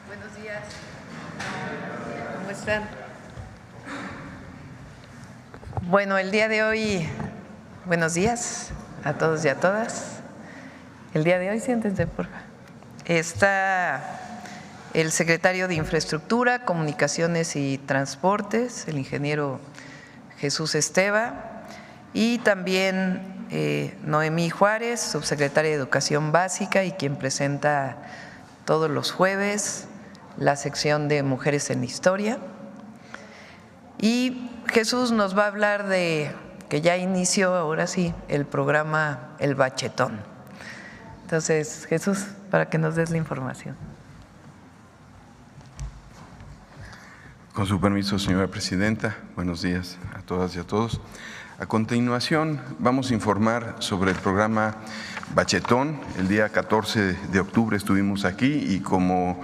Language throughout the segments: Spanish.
Buenos días. ¿Cómo están? Bueno, el día de hoy, buenos días a todos y a todas. El día de hoy, siéntense, por favor. Está el secretario de Infraestructura, Comunicaciones y Transportes, el ingeniero Jesús Esteva, y también Noemí Juárez, subsecretaria de Educación Básica y quien presenta todos los jueves la sección de Mujeres en la Historia. Y Jesús nos va a hablar de que ya inició, ahora sí, el programa El Bachetón. Entonces, Jesús, para que nos des la información. Con su permiso, señora presidenta, buenos días a todas y a todos. A continuación, vamos a informar sobre el programa Bachetón. El día 14 de octubre estuvimos aquí y como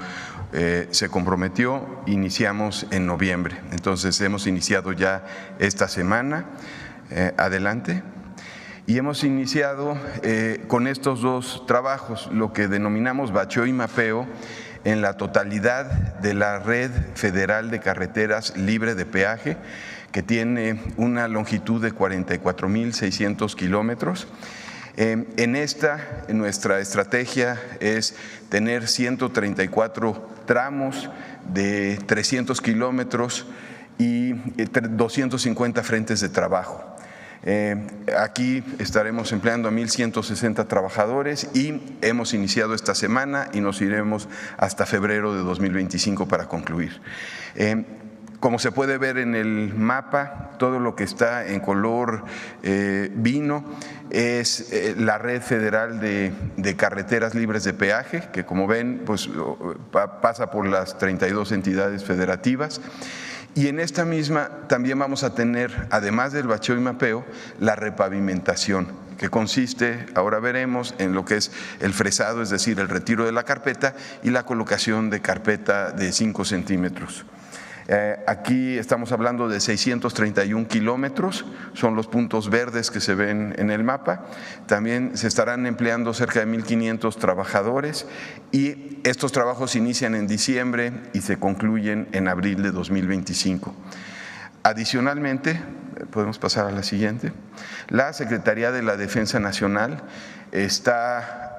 se comprometió, iniciamos en noviembre. Entonces, hemos iniciado ya esta semana. Adelante. Y hemos iniciado con estos dos trabajos, lo que denominamos bacheo y mapeo, en la totalidad de la red federal de carreteras libre de peaje, que tiene una longitud de 44.600 kilómetros. En nuestra estrategia es tener 134 tramos de 300 kilómetros y 250 frentes de trabajo. Aquí estaremos empleando a 1,160 trabajadores y hemos iniciado esta semana y nos iremos hasta febrero de 2025 para concluir. Como se puede ver en el mapa, todo lo que está en color vino es la red federal de carreteras libres de peaje, que como ven pues, pasa por las 32 entidades federativas. Y en esta misma también vamos a tener, además del bacheo y mapeo, la repavimentación, que consiste, ahora veremos, en lo que es el fresado, es decir, el retiro de la carpeta y la colocación de carpeta de 5 centímetros. Aquí estamos hablando de 631 kilómetros, son los puntos verdes que se ven en el mapa. También se estarán empleando cerca de 1,500 trabajadores y estos trabajos inician en diciembre y se concluyen en abril de 2025. Adicionalmente, podemos pasar a la siguiente, la Secretaría de la Defensa Nacional está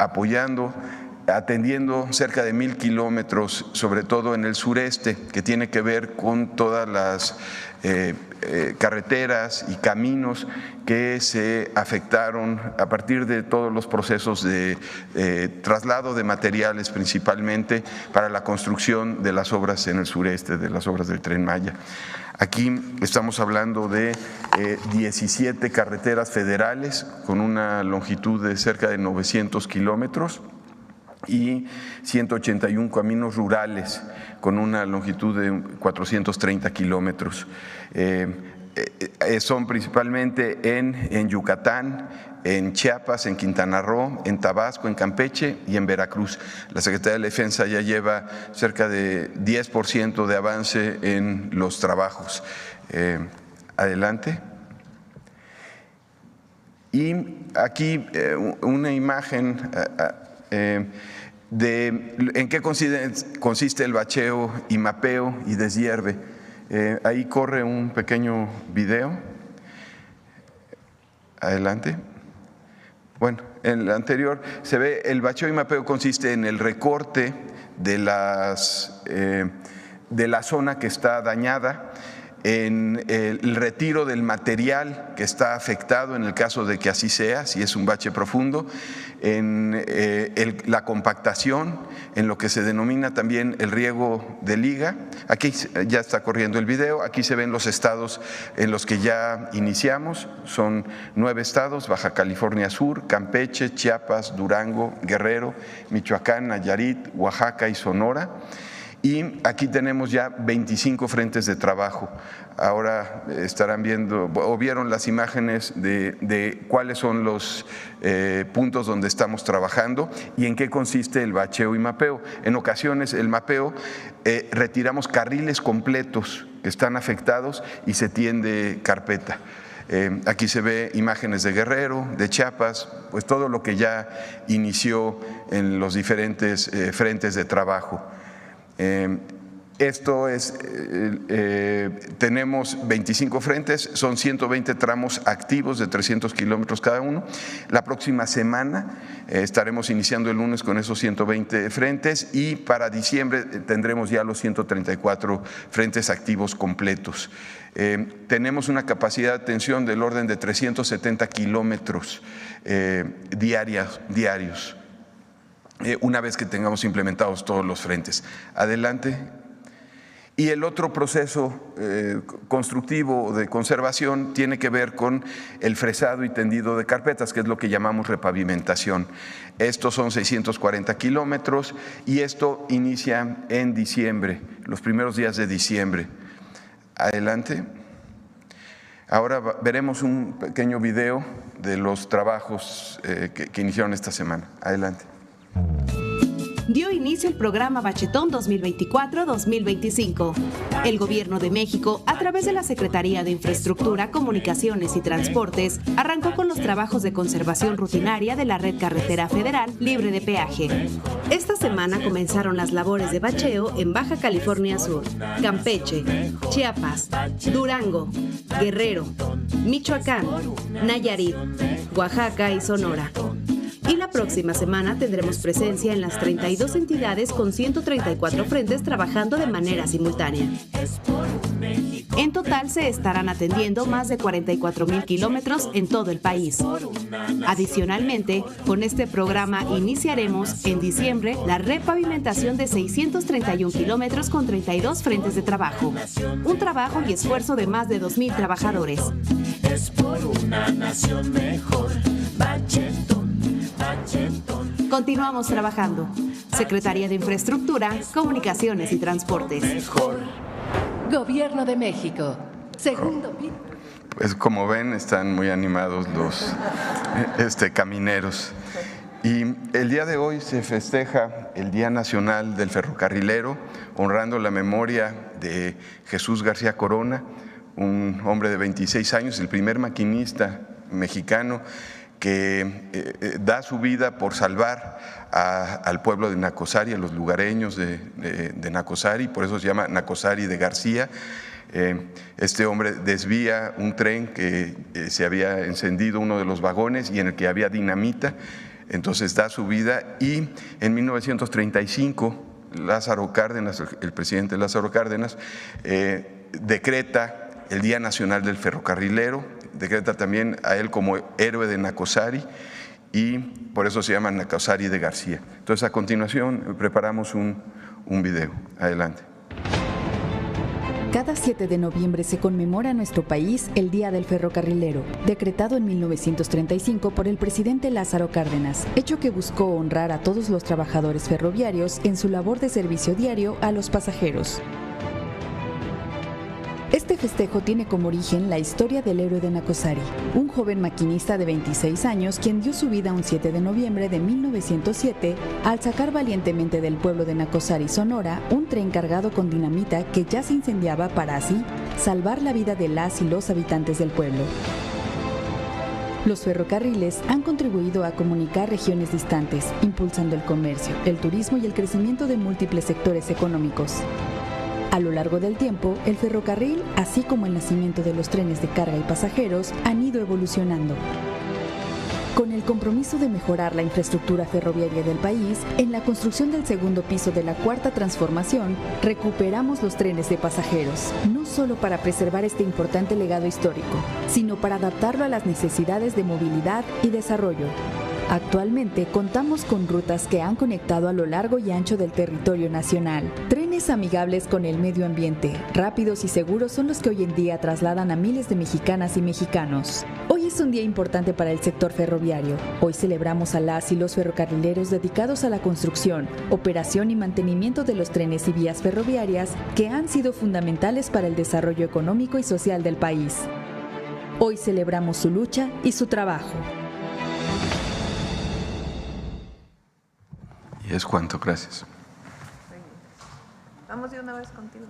atendiendo cerca de 1,000 kilómetros, sobre todo en el sureste, que tiene que ver con todas las carreteras y caminos que se afectaron a partir de todos los procesos de traslado de materiales, principalmente para la construcción de las obras en el sureste, de las obras del Tren Maya. Aquí estamos hablando de 17 carreteras federales con una longitud de cerca de 900 kilómetros y 181 caminos rurales con una longitud de 430 kilómetros. Son principalmente en Yucatán, en Chiapas, en Quintana Roo, en Tabasco, en Campeche y en Veracruz. La Secretaría de la Defensa ya lleva cerca de 10% de avance en los trabajos. Adelante. Y aquí una imagen de en qué consiste el bacheo y mapeo y deshierve. Ahí corre un pequeño video. Adelante. Bueno, en el anterior se ve el bacheo y mapeo consiste en el recorte de la zona que está dañada, en el retiro del material que está afectado en el caso de que así sea, si es un bache profundo, en la compactación, en lo que se denomina también el riego de liga. Aquí ya está corriendo el video, aquí se ven los estados en los que ya iniciamos, son 9 estados: Baja California Sur, Campeche, Chiapas, Durango, Guerrero, Michoacán, Nayarit, Oaxaca y Sonora. Y aquí tenemos ya 25 frentes de trabajo. Ahora estarán viendo o vieron las imágenes de cuáles son los puntos donde estamos trabajando y en qué consiste el bacheo y mapeo. En ocasiones el mapeo retiramos carriles completos que están afectados y se tiende carpeta. Aquí se ve imágenes de Guerrero, de Chiapas, pues todo lo que ya inició en los diferentes frentes de trabajo. Esto es, tenemos 25 frentes, son 120 tramos activos de 300 kilómetros cada uno. La próxima semana estaremos iniciando el lunes con esos 120 frentes y para diciembre tendremos ya los 134 frentes activos completos. Tenemos una capacidad de atención del orden de 370 kilómetros diarios, una vez que tengamos implementados todos los frentes. Adelante. Y el otro proceso constructivo de conservación tiene que ver con el fresado y tendido de carpetas, que es lo que llamamos repavimentación. Estos son 640 kilómetros y esto inicia en diciembre, los primeros días de diciembre. Adelante. Ahora veremos un pequeño video de los trabajos que iniciaron esta semana. Adelante. Dio inicio el programa Bachetón 2024-2025. El Gobierno de México, a través de la Secretaría de Infraestructura, Comunicaciones y Transportes, arrancó con los trabajos de conservación rutinaria de la red carretera federal libre de peaje. Esta semana comenzaron las labores de bacheo en Baja California Sur, Campeche, Chiapas, Durango, Guerrero, Michoacán, Nayarit, Oaxaca y Sonora. Y la próxima semana tendremos presencia en las 32 entidades con 134 frentes trabajando de manera simultánea. En total se estarán atendiendo más de 44,000 kilómetros en todo el país. Adicionalmente, con este programa iniciaremos en diciembre la repavimentación de 631 kilómetros con 32 frentes de trabajo. Un trabajo y esfuerzo de más de 2,000 trabajadores. Es por una nación mejor, Bachetón. Continuamos trabajando. Secretaría de Infraestructura, Comunicaciones y Transportes. Gobierno de México. Segundo. Pues como ven, están muy animados los camineros. Y el día de hoy se festeja el Día Nacional del Ferrocarrilero, honrando la memoria de Jesús García Corona, un hombre de 26 años, el primer maquinista mexicano que da su vida por salvar al pueblo de Nacozari, a los lugareños de Nacozari, por eso se llama Nacozari de García. Este hombre desvía un tren que se había encendido uno de los vagones y en el que había dinamita, entonces da su vida y en 1935 Lázaro Cárdenas, el presidente Lázaro Cárdenas, decreta el Día Nacional del Ferrocarrilero, decreta también a él como héroe de Nacozari y por eso se llama Nacozari de García. Entonces a continuación preparamos un video. Adelante. Cada 7 de noviembre se conmemora en nuestro país el Día del Ferrocarrilero, decretado en 1935 por el presidente Lázaro Cárdenas, hecho que buscó honrar a todos los trabajadores ferroviarios en su labor de servicio diario a los pasajeros. Este festejo tiene como origen la historia del héroe de Nacozari, un joven maquinista de 26 años quien dio su vida un 7 de noviembre de 1907 al sacar valientemente del pueblo de Nacozari, Sonora, un tren cargado con dinamita que ya se incendiaba para así salvar la vida de las y los habitantes del pueblo. Los ferrocarriles han contribuido a comunicar regiones distantes, impulsando el comercio, el turismo y el crecimiento de múltiples sectores económicos. A lo largo del tiempo, el ferrocarril, así como el nacimiento de los trenes de carga y pasajeros, han ido evolucionando. Con el compromiso de mejorar la infraestructura ferroviaria del país, en la construcción del segundo piso de la Cuarta Transformación, recuperamos los trenes de pasajeros, no solo para preservar este importante legado histórico, sino para adaptarlo a las necesidades de movilidad y desarrollo. Actualmente contamos con rutas que han conectado a lo largo y ancho del territorio nacional. Trenes amigables con el medio ambiente, rápidos y seguros son los que hoy en día trasladan a miles de mexicanas y mexicanos. Hoy es un día importante para el sector ferroviario. Hoy celebramos a las y los ferrocarrileros dedicados a la construcción, operación y mantenimiento de los trenes y vías ferroviarias que han sido fundamentales para el desarrollo económico y social del país. Hoy celebramos su lucha y su trabajo. Y es cuanto, gracias. Vamos de una vez contigo.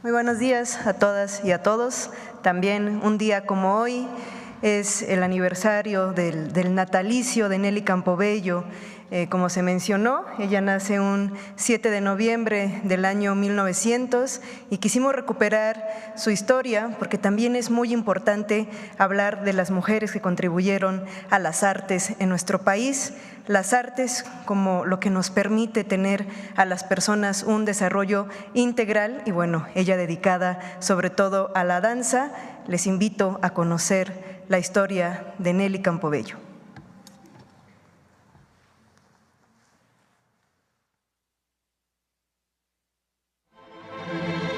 Muy buenos días a todas y a todos. También un día como hoy, es el aniversario del natalicio de Nelly Campobello. Como se mencionó, ella nace un 7 de noviembre del año 1900 y quisimos recuperar su historia porque también es muy importante hablar de las mujeres que contribuyeron a las artes en nuestro país. Las artes como lo que nos permite tener a las personas un desarrollo integral y bueno, ella dedicada sobre todo a la danza. Les invito a conocer la historia de Nelly Campobello.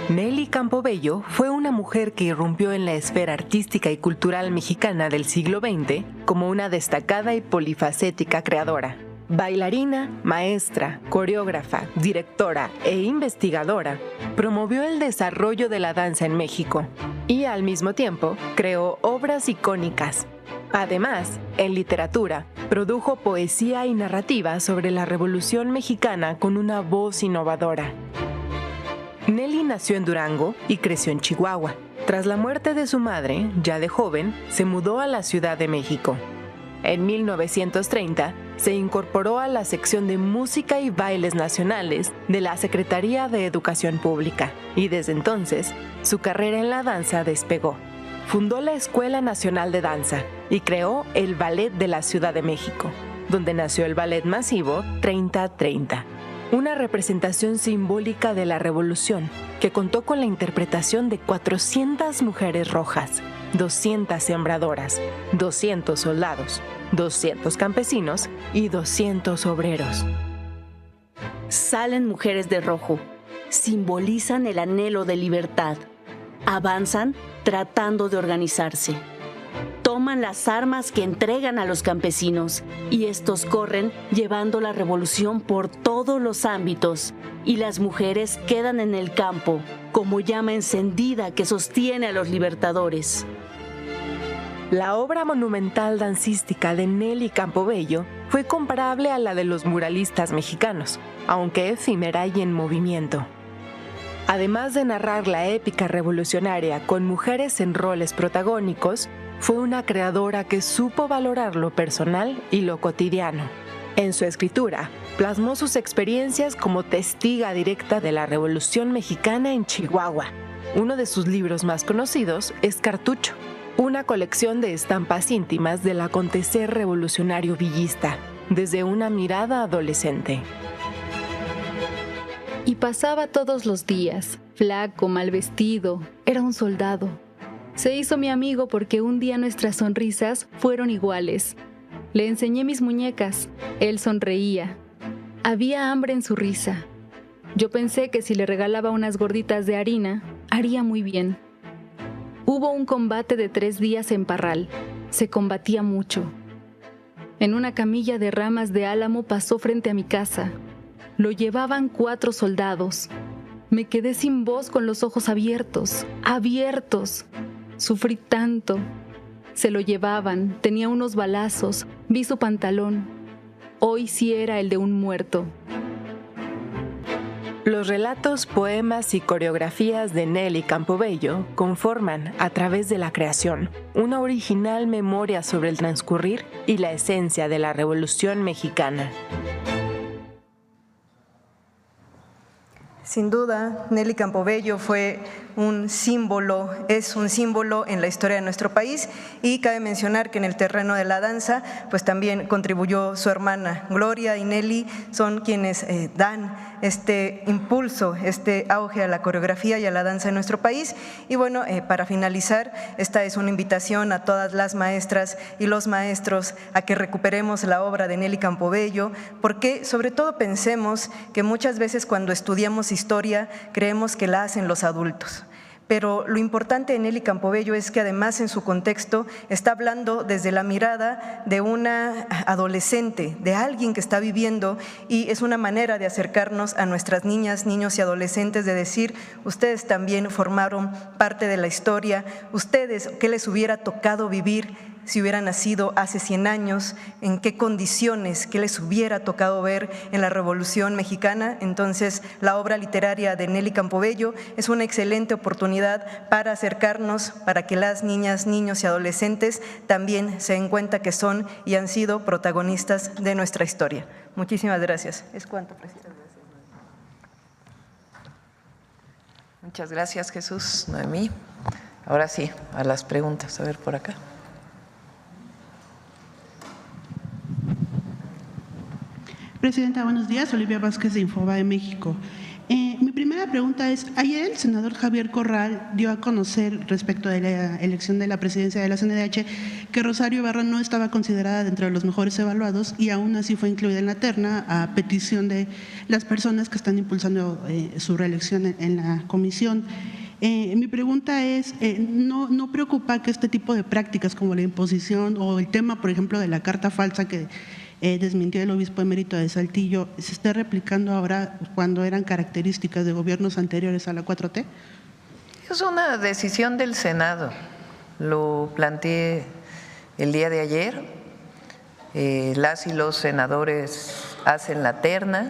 Nelly Campobello fue una mujer que irrumpió en la esfera artística y cultural mexicana del siglo XX como una destacada y polifacética creadora. Bailarina, maestra, coreógrafa, directora e investigadora, promovió el desarrollo de la danza en México y al mismo tiempo creó obras icónicas. Además, en literatura, produjo poesía y narrativa sobre la Revolución Mexicana con una voz innovadora. Nelly nació en Durango y creció en Chihuahua. Tras la muerte de su madre, ya de joven, se mudó a la Ciudad de México. En 1930, se incorporó a la sección de Música y Bailes Nacionales de la Secretaría de Educación Pública y desde entonces, su carrera en la danza despegó. Fundó la Escuela Nacional de Danza y creó el Ballet de la Ciudad de México, donde nació el ballet masivo 30-30. Una representación simbólica de la revolución que contó con la interpretación de 400 mujeres rojas, 200 sembradoras, 200 soldados, 200 campesinos y 200 obreros. Salen mujeres de rojo, simbolizan el anhelo de libertad, avanzan tratando de organizarse. Toman las armas que entregan a los campesinos y estos corren llevando la revolución por todos los ámbitos y las mujeres quedan en el campo como llama encendida que sostiene a los libertadores. La obra monumental dancística de Nelly Campobello fue comparable a la de los muralistas mexicanos, aunque efímera y en movimiento. Además de narrar la épica revolucionaria con mujeres en roles protagónicos, fue una creadora que supo valorar lo personal y lo cotidiano. En su escritura, plasmó sus experiencias como testiga directa de la Revolución Mexicana en Chihuahua. Uno de sus libros más conocidos es Cartucho, una colección de estampas íntimas del acontecer revolucionario villista, desde una mirada adolescente. Y pasaba todos los días, flaco, mal vestido, era un soldado. Se hizo mi amigo porque un día nuestras sonrisas fueron iguales. Le enseñé mis muñecas, él sonreía. Había hambre en su risa. Yo pensé que si le regalaba unas gorditas de harina, haría muy bien. Hubo un combate de 3 días en Parral. Se combatía mucho. En una camilla de ramas de álamo pasó frente a mi casa. Lo llevaban 4 soldados. Me quedé sin voz con los ojos abiertos. Sufrí tanto. Se lo llevaban, tenía unos balazos, vi su pantalón. Hoy sí era el de un muerto. Los relatos, poemas y coreografías de Nelly Campobello conforman, a través de la creación, una original memoria sobre el transcurrir y la esencia de la Revolución Mexicana. Sin duda, Nelly Campobello fue un símbolo, es un símbolo en la historia de nuestro país y cabe mencionar que en el terreno de la danza pues también contribuyó su hermana Gloria y Nelly, son quienes dan este impulso, este auge a la coreografía y a la danza en nuestro país. Y bueno, para finalizar, esta es una invitación a todas las maestras y los maestros a que recuperemos la obra de Nelly Campobello, porque sobre todo pensemos que muchas veces cuando estudiamos historia creemos que la hacen los adultos. Pero lo importante de Nelly Campobello es que además en su contexto está hablando desde la mirada de una adolescente, de alguien que está viviendo, y es una manera de acercarnos a nuestras niñas, niños y adolescentes, de decir, ustedes también formaron parte de la historia, ustedes, ¿qué les hubiera tocado vivir si hubiera nacido hace 100 años, en qué condiciones, qué les hubiera tocado ver en la Revolución Mexicana. Entonces, la obra literaria de Nelly Campobello es una excelente oportunidad para acercarnos, para que las niñas, niños y adolescentes también se den cuenta que son y han sido protagonistas de nuestra historia. Muchísimas gracias. ¿Es cuánto, presidente? Muchas gracias, Jesús. Noemí. Ahora sí, a las preguntas. A ver, por acá. Presidenta, buenos días. Olivia Vázquez de Infobae México. Mi primera pregunta es, ayer el senador Javier Corral dio a conocer respecto de la elección de la presidencia de la CNDH que Rosario Ibarra no estaba considerada dentro de los mejores evaluados y aún así fue incluida en la terna a petición de las personas que están impulsando su reelección en la comisión. Mi pregunta es, ¿no preocupa que este tipo de prácticas como la imposición o el tema, por ejemplo, de la carta falsa que desmintió el obispo emérito de Saltillo, se esté replicando ahora cuando eran características de gobiernos anteriores a la 4T? Es una decisión del Senado. Lo planteé el día de ayer. Las y los senadores hacen la terna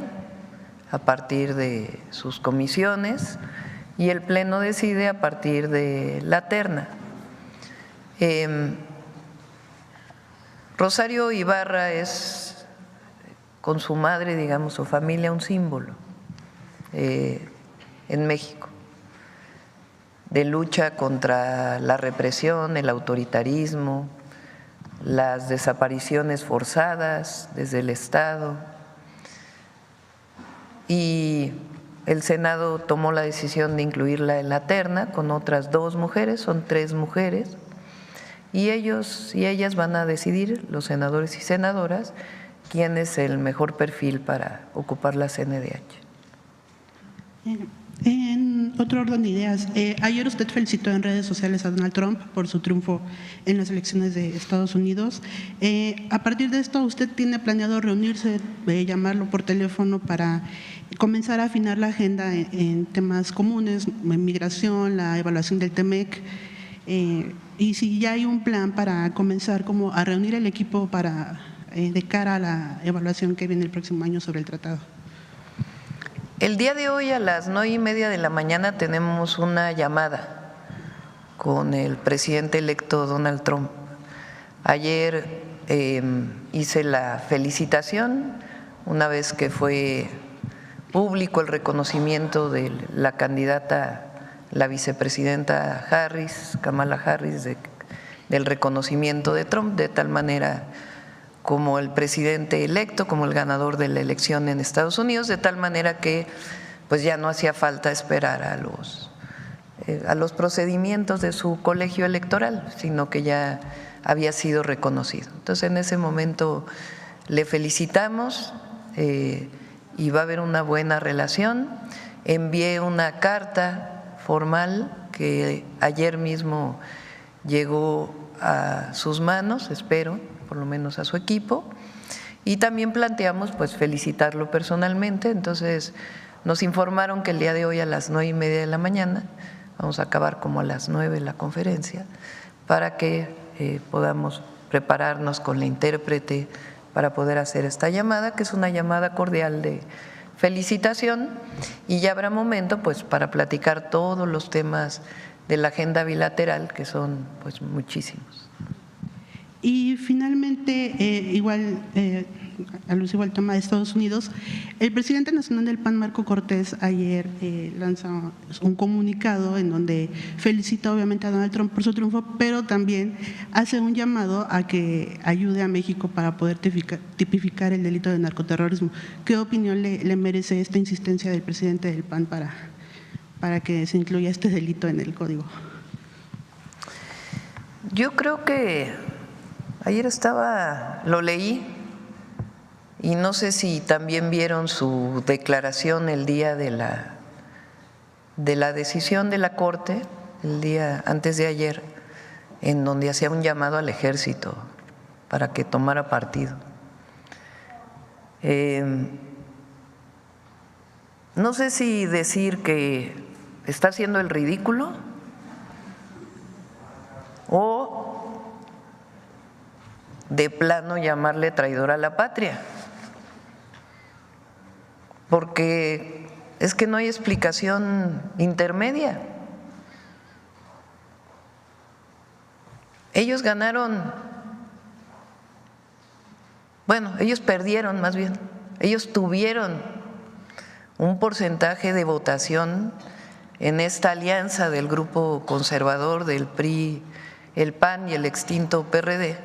a partir de sus comisiones y el Pleno decide a partir de la terna. Rosario Ibarra es, con su madre, digamos, su familia, un símbolo en México de lucha contra la represión, el autoritarismo, las desapariciones forzadas desde el Estado. Y el Senado tomó la decisión de incluirla en la terna con otras 2 mujeres, son 3 mujeres. Y ellos y ellas van a decidir, los senadores y senadoras, quién es el mejor perfil para ocupar la CNDH. En otro orden de ideas, ayer usted felicitó en redes sociales a Donald Trump por su triunfo en las elecciones de Estados Unidos. A partir de esto, ¿usted tiene planeado reunirse, llamarlo por teléfono para comenzar a afinar la agenda en temas comunes, migración, la evaluación del TEMEC? Y si ya hay un plan para comenzar como a reunir el equipo para de cara a la evaluación que viene el próximo año sobre el tratado. El día de hoy a las 9:30 de la mañana tenemos una llamada con el presidente electo Donald Trump. Ayer hice la felicitación una vez que fue público el reconocimiento de la candidata, la vicepresidenta Harris, Kamala Harris, del reconocimiento de Trump, de tal manera como el presidente electo, como el ganador de la elección en Estados Unidos, de tal manera que pues ya no hacía falta esperar a los procedimientos de su colegio electoral, sino que ya había sido reconocido. Entonces en ese momento le felicitamos y va a haber una buena relación. Envié una carta formal que ayer mismo llegó a sus manos, espero, por lo menos a su equipo, y también planteamos pues felicitarlo personalmente. Entonces nos informaron que el día de hoy a las 9:30 de la mañana, vamos a acabar como a las 9 la conferencia, para que podamos prepararnos con la intérprete para poder hacer esta llamada, que es una llamada cordial de felicitación, y ya habrá momento pues para platicar todos los temas de la agenda bilateral, que son pues muchísimos. Y finalmente, igual, alusivo al tema de Estados Unidos, el presidente nacional del PAN, Marco Cortés, ayer lanza un comunicado en donde felicita obviamente a Donald Trump por su triunfo, pero también hace un llamado a que ayude a México para poder tipificar el delito de narcoterrorismo. ¿Qué opinión le merece esta insistencia del presidente del PAN para que se incluya este delito en el código? Yo creo que ayer lo leí, y no sé si también vieron su declaración el día de la decisión de la Corte, el día antes de ayer, en donde hacía un llamado al ejército para que tomara partido. No sé si decir que está haciendo el ridículo o de plano llamarle traidor a la patria, porque es que no hay explicación intermedia. Ellos ganaron, bueno, ellos perdieron más bien, ellos tuvieron un porcentaje de votación en esta alianza del grupo conservador del PRI, el PAN y el extinto PRD,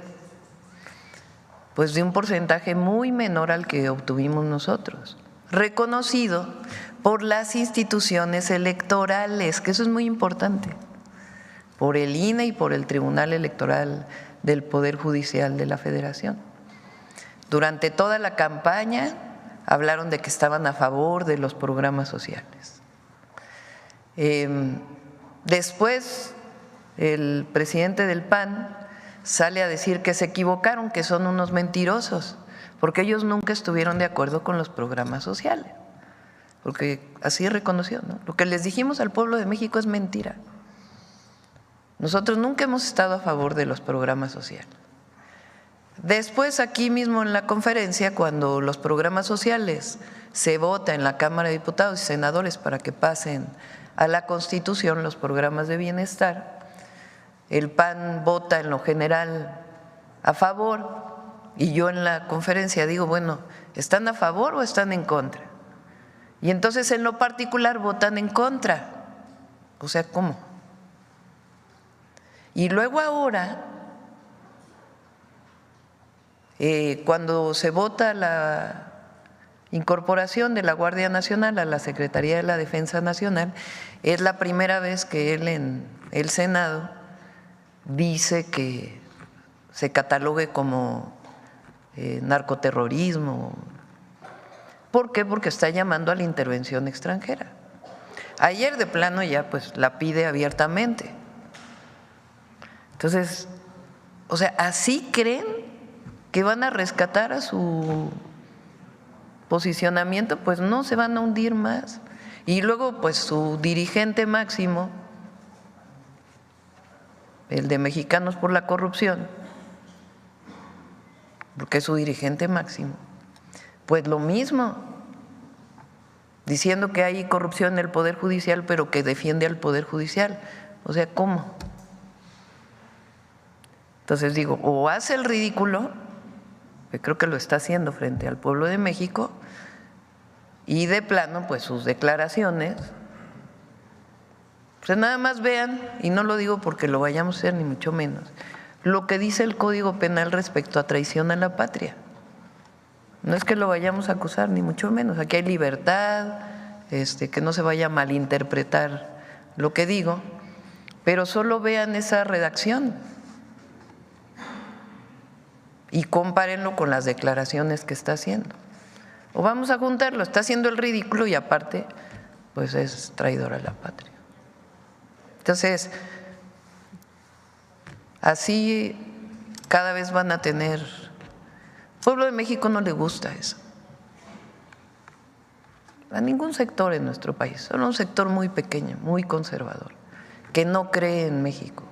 pues de un porcentaje muy menor al que obtuvimos nosotros, reconocido por las instituciones electorales, que eso es muy importante, por el INE y por el Tribunal Electoral del Poder Judicial de la Federación. Durante toda la campaña hablaron de que estaban a favor de los programas sociales. Después, el presidente del PAN sale a decir que se equivocaron, que son unos mentirosos, porque ellos nunca estuvieron de acuerdo con los programas sociales, porque así reconoció, ¿no? Lo que les dijimos al pueblo de México es mentira. Nosotros nunca hemos estado a favor de los programas sociales. Después, aquí mismo en la conferencia, cuando los programas sociales se vota en la Cámara de Diputados y Senadores para que pasen a la Constitución los programas de bienestar, el PAN vota en lo general a favor y yo en la conferencia digo, bueno, ¿están a favor o están en contra? Y entonces en lo particular votan en contra. O sea, ¿cómo? Y luego ahora, cuando se vota la incorporación de la Guardia Nacional a la Secretaría de la Defensa Nacional, es la primera vez que él en el Senado dice que se catalogue como narcoterrorismo. ¿Por qué? Porque está llamando a la intervención extranjera. Ayer de plano ya pues la pide abiertamente. Entonces, o sea, ¿así creen que van a rescatar a su posicionamiento? Pues no, se van a hundir más. Y luego pues su dirigente máximo, el de Mexicanos por la Corrupción, porque es su dirigente máximo, pues lo mismo, diciendo que hay corrupción en el Poder Judicial, pero que defiende al Poder Judicial. O sea, ¿cómo? Entonces digo, o hace el ridículo, que creo que lo está haciendo frente al pueblo de México, y de plano, pues sus declaraciones, pues nada más vean, y no lo digo porque lo vayamos a hacer ni mucho menos, lo que dice el Código Penal respecto a traición a la patria. No es que lo vayamos a acusar, ni mucho menos. Aquí hay libertad, que no se vaya a malinterpretar lo que digo, pero solo vean esa redacción y compárenlo con las declaraciones que está haciendo. O vamos a juntarlo, está haciendo el ridículo y aparte, pues es traidor a la patria. Entonces, así cada vez van a tener… Al pueblo de México no le gusta eso. A ningún sector en nuestro país, solo un sector muy pequeño, muy conservador, que no cree en México.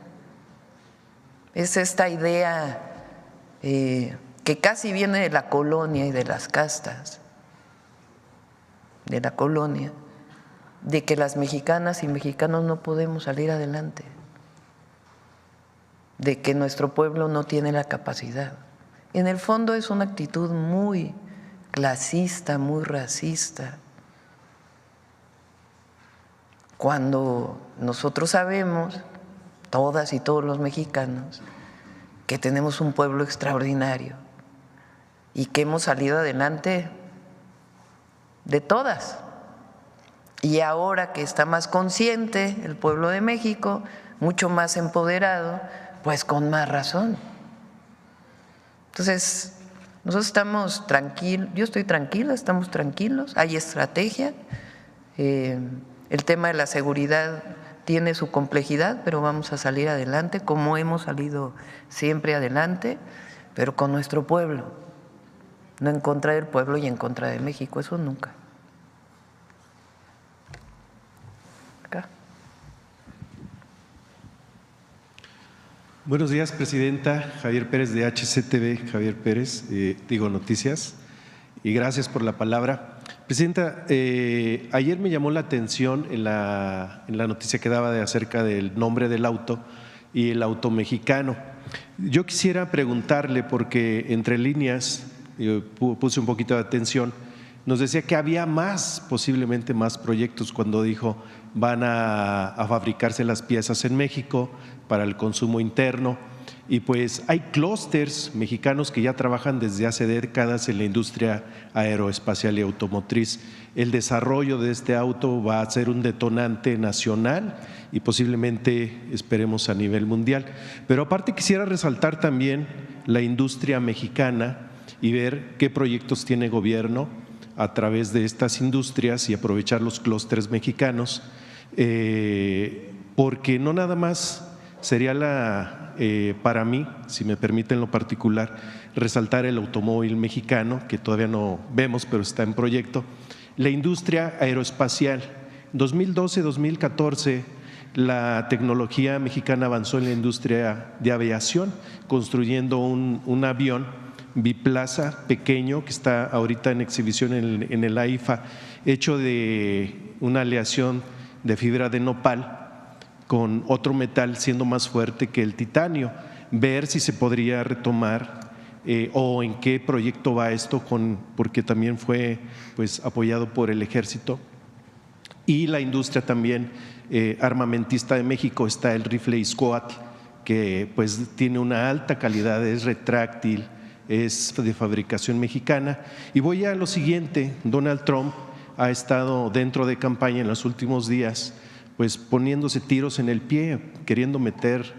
Es esta idea que casi viene de la colonia y de las castas, de la colonia, de que las mexicanas y mexicanos no podemos salir adelante, de que nuestro pueblo no tiene la capacidad. En el fondo es una actitud muy clasista, muy racista, cuando nosotros sabemos, todas y todos los mexicanos, que tenemos un pueblo extraordinario y que hemos salido adelante de todas. Y ahora que está más consciente el pueblo de México, mucho más empoderado, pues con más razón. Entonces, nosotros estamos tranquilos, yo estoy tranquila, estamos tranquilos, hay estrategia, el tema de la seguridad tiene su complejidad, pero vamos a salir adelante como hemos salido siempre adelante, pero con nuestro pueblo, no en contra del pueblo y en contra de México, eso nunca. Acá. Buenos días, Presidenta. Javier Pérez de HCTV, Javier Pérez, Digo Noticias, y gracias por la palabra. Presidenta, ayer me llamó la atención en la noticia que daba acerca del nombre del auto y el auto mexicano. Yo quisiera preguntarle, porque entre líneas, yo puse un poquito de atención, nos decía que había posiblemente más proyectos cuando dijo van a fabricarse las piezas en México para el consumo interno, y pues hay clústeres mexicanos que ya trabajan desde hace décadas en la industria aeroespacial y automotriz. El desarrollo de este auto va a ser un detonante nacional y posiblemente esperemos a nivel mundial. Pero aparte quisiera resaltar también la industria mexicana y ver qué proyectos tiene gobierno a través de estas industrias y aprovechar los clústeres mexicanos, porque no nada más sería para mí, si me permiten lo particular, resaltar el automóvil mexicano, que todavía no vemos, pero está en proyecto, la industria aeroespacial. 2012-2014, la tecnología mexicana avanzó en la industria de aviación, construyendo un avión biplaza pequeño que está ahorita en exhibición en el AIFA, hecho de una aleación de fibra de nopal con otro metal siendo más fuerte que el titanio. Ver si se podría retomar o en qué proyecto va esto, porque también fue pues apoyado por el Ejército. Y la industria también armamentista de México, está el rifle Izcoatl, que pues tiene una alta calidad, es retráctil, es de fabricación mexicana. Y voy a lo siguiente: Donald Trump ha estado dentro de campaña en los últimos días pues poniéndose tiros en el pie, queriendo meter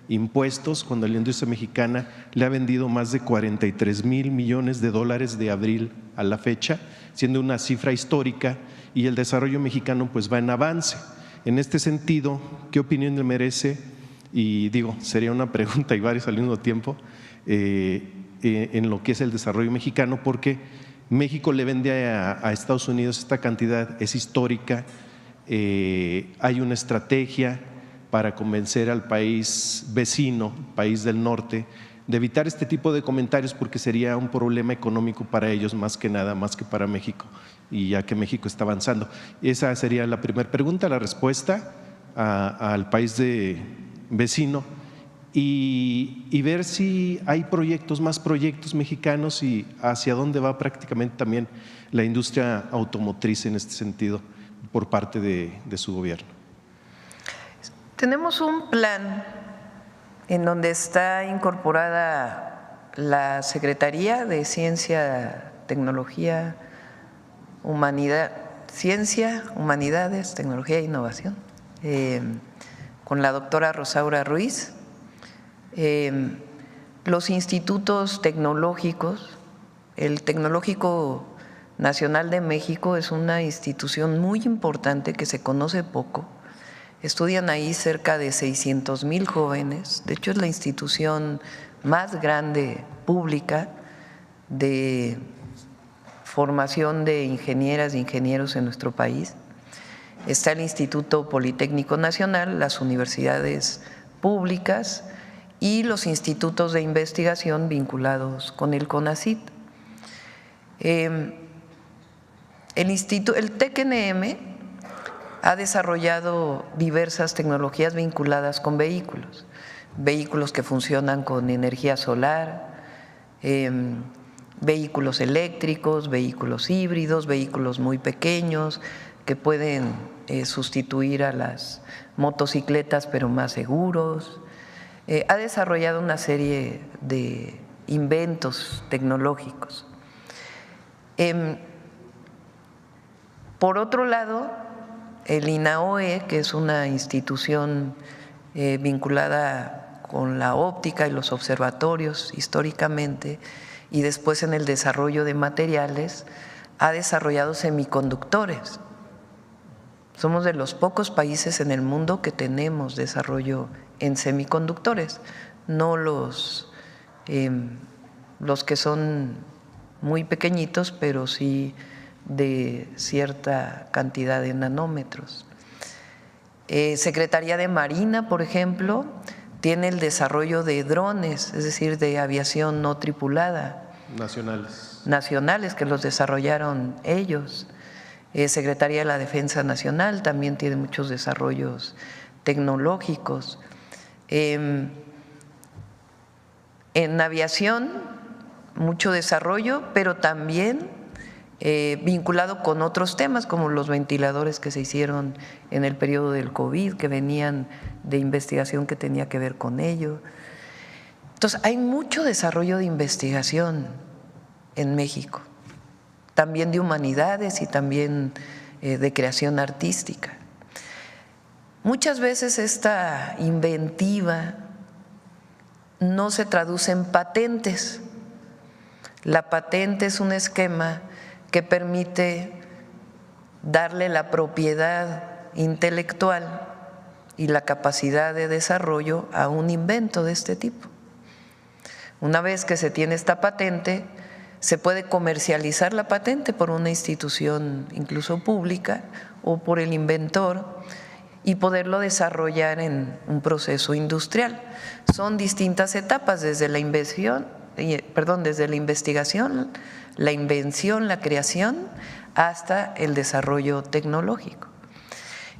impuestos, cuando la industria mexicana le ha vendido más de 43,000 millones de dólares de abril a la fecha, siendo una cifra histórica, y el desarrollo mexicano pues va en avance. En este sentido, ¿qué opinión le merece? Y sería una pregunta y varias al mismo tiempo, en lo que es el desarrollo mexicano, porque México le vende a Estados Unidos esta cantidad, es histórica. Hay una estrategia para convencer al país vecino, país del norte, de evitar este tipo de comentarios, porque sería un problema económico para ellos más que nada, más que para México, y ya que México está avanzando. Esa sería la primera pregunta. La respuesta al país vecino, y ver si hay más proyectos mexicanos, y hacia dónde va prácticamente también la industria automotriz en este sentido por parte de su gobierno. Tenemos un plan en donde está incorporada la Secretaría de Ciencia, Tecnología, Humanidades, Tecnología e Innovación, con la doctora Rosaura Ruiz, los institutos tecnológicos. El Tecnológico Nacional de México es una institución muy importante que se conoce poco. Estudian ahí cerca de 600,000 jóvenes. De hecho, es la institución más grande pública de formación de ingenieras e ingenieros en nuestro país. Está el Instituto Politécnico Nacional, las universidades públicas y los institutos de investigación vinculados con el CONACYT. El TEC-NM ha desarrollado diversas tecnologías vinculadas con vehículos que funcionan con energía solar, vehículos eléctricos, vehículos híbridos, vehículos muy pequeños que pueden sustituir a las motocicletas pero más seguros. Ha desarrollado una serie de inventos tecnológicos. Por otro lado, el INAOE, que es una institución vinculada con la óptica y los observatorios históricamente, y después en el desarrollo de materiales, ha desarrollado semiconductores. Somos de los pocos países en el mundo que tenemos desarrollo en semiconductores, no los que son muy pequeñitos, pero sí de cierta cantidad de nanómetros. Secretaría de Marina, por ejemplo, tiene el desarrollo de drones, es decir, de aviación no tripulada. Nacionales, que los desarrollaron ellos. Secretaría de la Defensa Nacional también tiene muchos desarrollos tecnológicos. En aviación, mucho desarrollo, pero también vinculado con otros temas como los ventiladores que se hicieron en el periodo del COVID, que venían de investigación que tenía que ver con ello. Entonces, hay mucho desarrollo de investigación en México, también de humanidades y también de creación artística. Muchas veces esta inventiva no se traduce en patentes. La patente es un esquema que permite darle la propiedad intelectual y la capacidad de desarrollo a un invento de este tipo. Una vez que se tiene esta patente, se puede comercializar la patente por una institución incluso pública o por el inventor y poderlo desarrollar en un proceso industrial. Son distintas etapas desde la investigación, la invención, la creación, hasta el desarrollo tecnológico.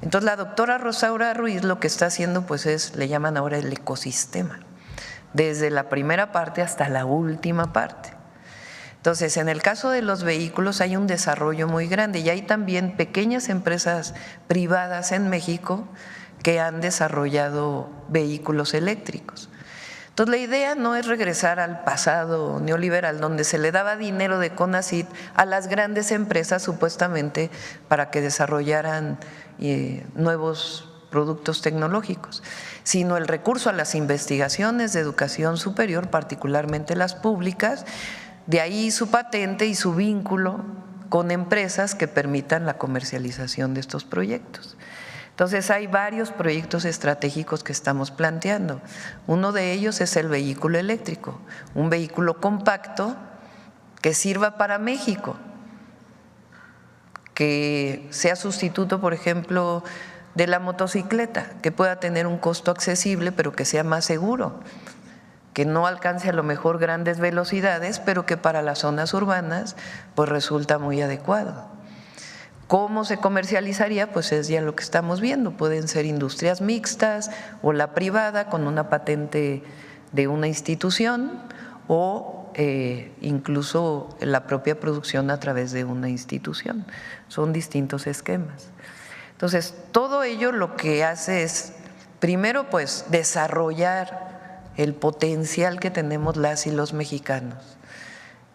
Entonces, la doctora Rosaura Ruiz lo que está haciendo pues le llaman ahora el ecosistema, desde la primera parte hasta la última parte. Entonces, en el caso de los vehículos hay un desarrollo muy grande y hay también pequeñas empresas privadas en México que han desarrollado vehículos eléctricos. Entonces, la idea no es regresar al pasado neoliberal donde se le daba dinero de CONACYT a las grandes empresas supuestamente para que desarrollaran nuevos productos tecnológicos, sino el recurso a las investigaciones de educación superior, particularmente las públicas, de ahí su patente y su vínculo con empresas que permitan la comercialización de estos proyectos. Entonces, hay varios proyectos estratégicos que estamos planteando. Uno de ellos es el vehículo eléctrico, un vehículo compacto que sirva para México, que sea sustituto, por ejemplo, de la motocicleta, que pueda tener un costo accesible, pero que sea más seguro, que no alcance a lo mejor grandes velocidades, pero que para las zonas urbanas pues resulta muy adecuado. ¿Cómo se comercializaría? Pues es ya lo que estamos viendo. Pueden ser industrias mixtas o la privada con una patente de una institución o incluso la propia producción a través de una institución. Son distintos esquemas. Entonces, todo ello lo que hace es, primero, pues desarrollar el potencial que tenemos las y los mexicanos,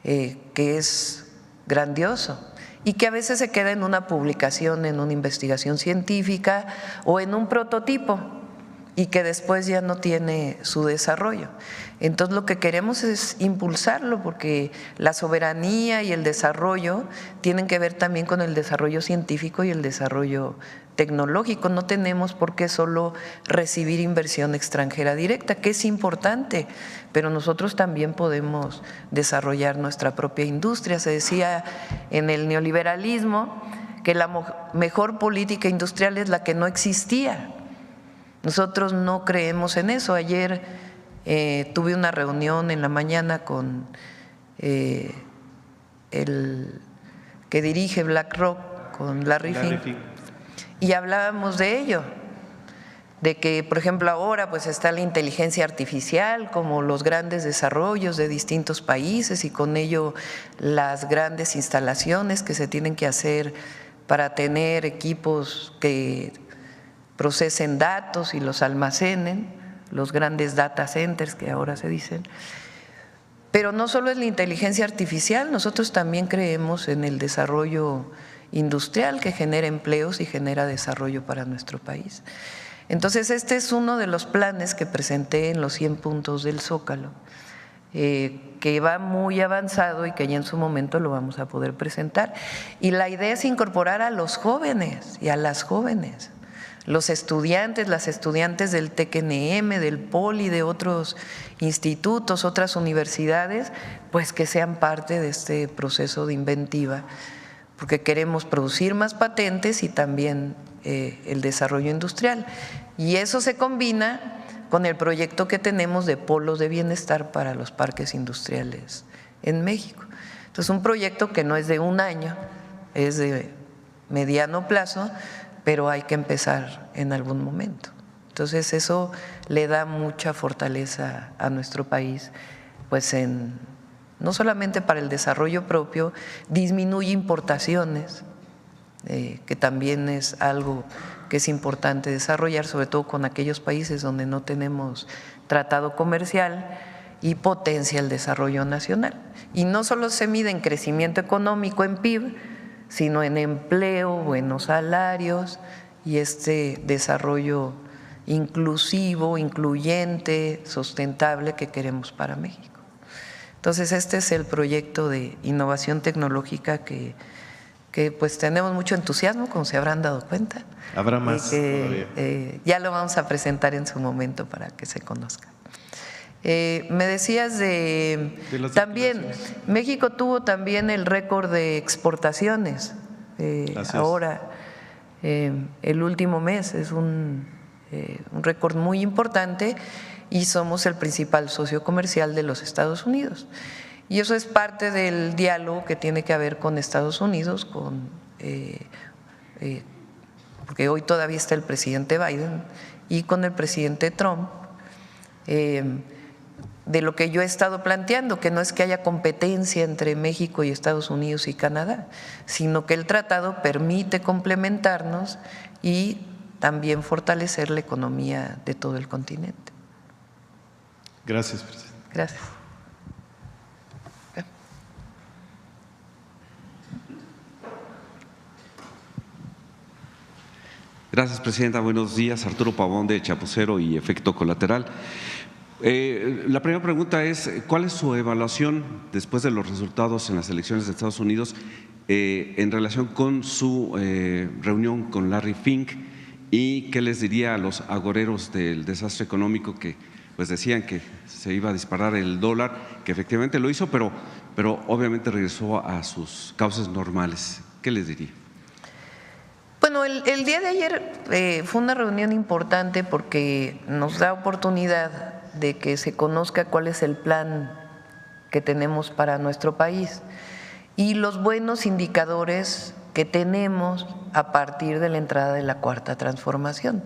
que es grandioso y que a veces se queda en una publicación, en una investigación científica o en un prototipo y que después ya no tiene su desarrollo. Entonces, lo que queremos es impulsarlo porque la soberanía y el desarrollo tienen que ver también con el desarrollo científico y el desarrollo tecnológico. No tenemos por qué solo recibir inversión extranjera directa, que es importante, pero nosotros también podemos desarrollar nuestra propia industria. Se decía en el neoliberalismo que la mejor política industrial es la que no existía. Nosotros no creemos en eso. Ayer tuve una reunión en la mañana con el que dirige BlackRock, con Larry Fink, y hablábamos de ello, de que, por ejemplo, ahora pues está la inteligencia artificial como los grandes desarrollos de distintos países y con ello las grandes instalaciones que se tienen que hacer para tener equipos que procesen datos y los almacenen, los grandes data centers que ahora se dicen. Pero no solo es la inteligencia artificial, nosotros también creemos en el desarrollo industrial que genera empleos y genera desarrollo para nuestro país. Entonces, este es uno de los planes que presenté en los 100 puntos del Zócalo, que va muy avanzado y que ya en su momento lo vamos a poder presentar. Y la idea es incorporar a los jóvenes y a las jóvenes, los estudiantes, las estudiantes del TEC-NM, del POLI, de otros institutos, otras universidades, pues que sean parte de este proceso de inventiva, porque queremos producir más patentes y también el desarrollo industrial. Y eso se combina con el proyecto que tenemos de polos de bienestar para los parques industriales en México. Entonces, un proyecto que no es de un año, es de mediano plazo, pero hay que empezar en algún momento. Entonces, eso le da mucha fortaleza a nuestro país, pues no solamente para el desarrollo propio, disminuye importaciones, que también es algo que es importante desarrollar, sobre todo con aquellos países donde no tenemos tratado comercial, y potencia el desarrollo nacional. Y no solo se mide en crecimiento económico, en PIB, sino en empleo, buenos salarios y este desarrollo inclusivo, incluyente, sustentable que queremos para México. Entonces, este es el proyecto de innovación tecnológica que pues tenemos mucho entusiasmo, como se habrán dado cuenta. Habrá más. Ya lo vamos a presentar en su momento para que se conozca. Me decías también, México tuvo también el récord de exportaciones ahora, el último mes es un récord muy importante y somos el principal socio comercial de los Estados Unidos. Y eso es parte del diálogo que tiene que haber con Estados Unidos, porque hoy todavía está el presidente Biden y con el presidente Trump, de lo que yo he estado planteando, que no es que haya competencia entre México y Estados Unidos y Canadá, sino que el tratado permite complementarnos y también fortalecer la economía de todo el continente. Gracias, presidente. Gracias. Gracias, presidenta. Buenos días. Arturo Pavón, de Chapucero y Efecto Colateral. La primera pregunta es, ¿cuál es su evaluación después de los resultados en las elecciones de Estados Unidos en relación con su reunión con Larry Fink, y qué les diría a los agoreros del desastre económico que pues decían que se iba a disparar el dólar, que efectivamente lo hizo, pero obviamente regresó a sus causas normales? ¿Qué les diría? Bueno, el día de ayer fue una reunión importante porque nos da oportunidad de que se conozca cuál es el plan que tenemos para nuestro país y los buenos indicadores que tenemos a partir de la entrada de la Cuarta Transformación,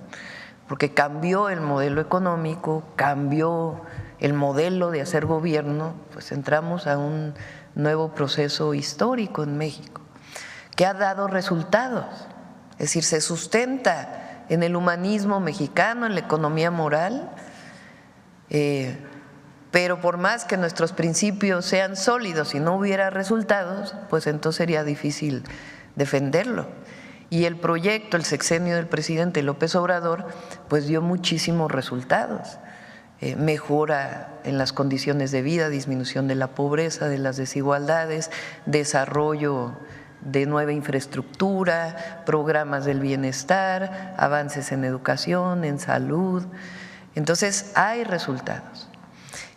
porque cambió el modelo económico, cambió el modelo de hacer gobierno, pues entramos a un nuevo proceso histórico en México que ha dado resultados. Es decir, se sustenta en el humanismo mexicano, en la economía moral, pero por más que nuestros principios sean sólidos y no hubiera resultados, pues entonces sería difícil defenderlo. Y el proyecto, el sexenio del presidente López Obrador, pues dio muchísimos resultados. Mejora en las condiciones de vida, disminución de la pobreza, de las desigualdades, desarrollo de nueva infraestructura, programas del bienestar, avances en educación, en salud. Entonces hay resultados.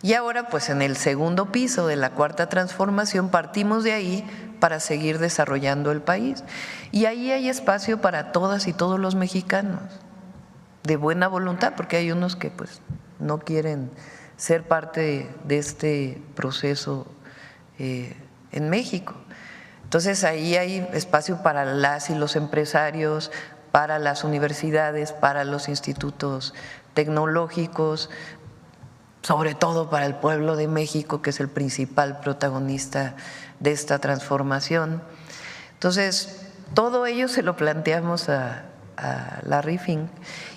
Y ahora pues en el segundo piso de la Cuarta Transformación partimos de ahí para seguir desarrollando el país. Y ahí hay espacio para todas y todos los mexicanos, de buena voluntad, porque hay unos que pues no quieren ser parte de este proceso en México. Entonces ahí hay espacio para las y los empresarios, para las universidades, para los institutos tecnológicos, sobre todo para el pueblo de México, que es el principal protagonista de esta transformación. Entonces, todo ello se lo planteamos a Larry Fink,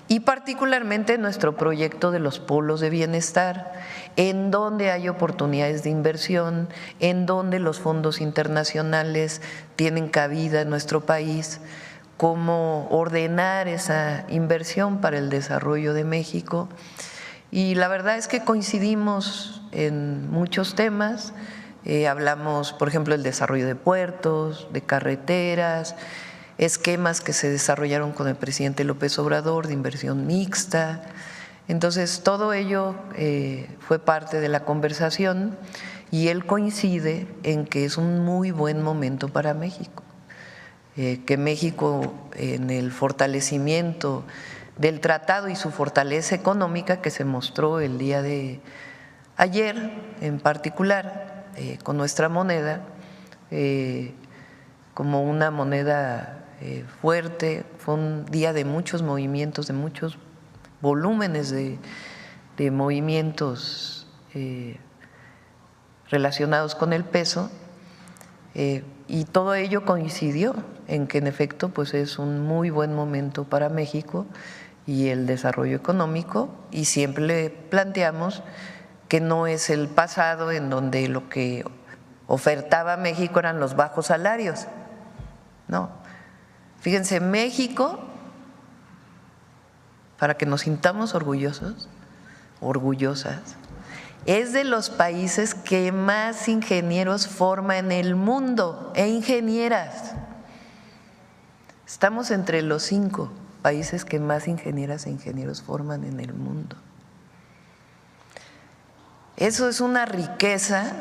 y particularmente nuestro proyecto de los polos de bienestar, en donde hay oportunidades de inversión, en donde los fondos internacionales tienen cabida en nuestro país, cómo ordenar esa inversión para el desarrollo de México. Y la verdad es que coincidimos en muchos temas. Hablamos, por ejemplo, del desarrollo de puertos, de carreteras, esquemas que se desarrollaron con el presidente López Obrador de inversión mixta. Entonces, todo ello fue parte de la conversación y él coincide en que es un muy buen momento para México, que México en el fortalecimiento del tratado y su fortaleza económica que se mostró el día de ayer, en particular, con nuestra moneda, como una moneda fuerte. Fue un día de muchos movimientos, de muchos volúmenes de movimientos relacionados con el peso, y todo ello coincidió en que en efecto pues es un muy buen momento para México y el desarrollo económico, y siempre le planteamos que no es el pasado en donde lo que ofertaba México eran los bajos salarios, no. Fíjense, México, para que nos sintamos orgullosos, orgullosas, es de los países que más ingenieros forma en el mundo, e ingenieras. Estamos entre los 5 países que más ingenieras e ingenieros forman en el mundo. Eso es una riqueza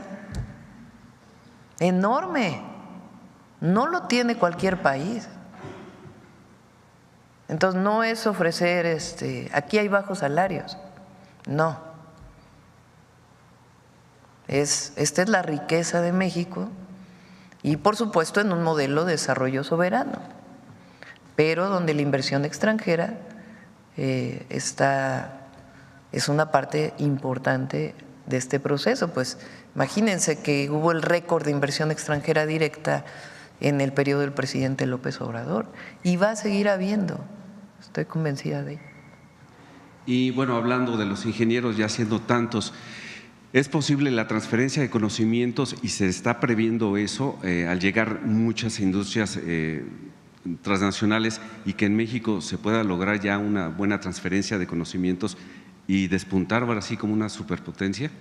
enorme, no lo tiene cualquier país. Entonces no es ofrecer aquí hay bajos salarios, no. Esta es la riqueza de México, y por supuesto en un modelo de desarrollo soberano, pero donde la inversión extranjera es una parte importante de este proceso. Pues imagínense que hubo el récord de inversión extranjera directa en el periodo del presidente López Obrador, y va a seguir habiendo, estoy convencida de ello. Y bueno, hablando de los ingenieros, ya siendo tantos, ¿es posible la transferencia de conocimientos y se está previendo eso al llegar muchas industrias transnacionales, y que en México se pueda lograr ya una buena transferencia de conocimientos y despuntar ahora sí como una superpotencia?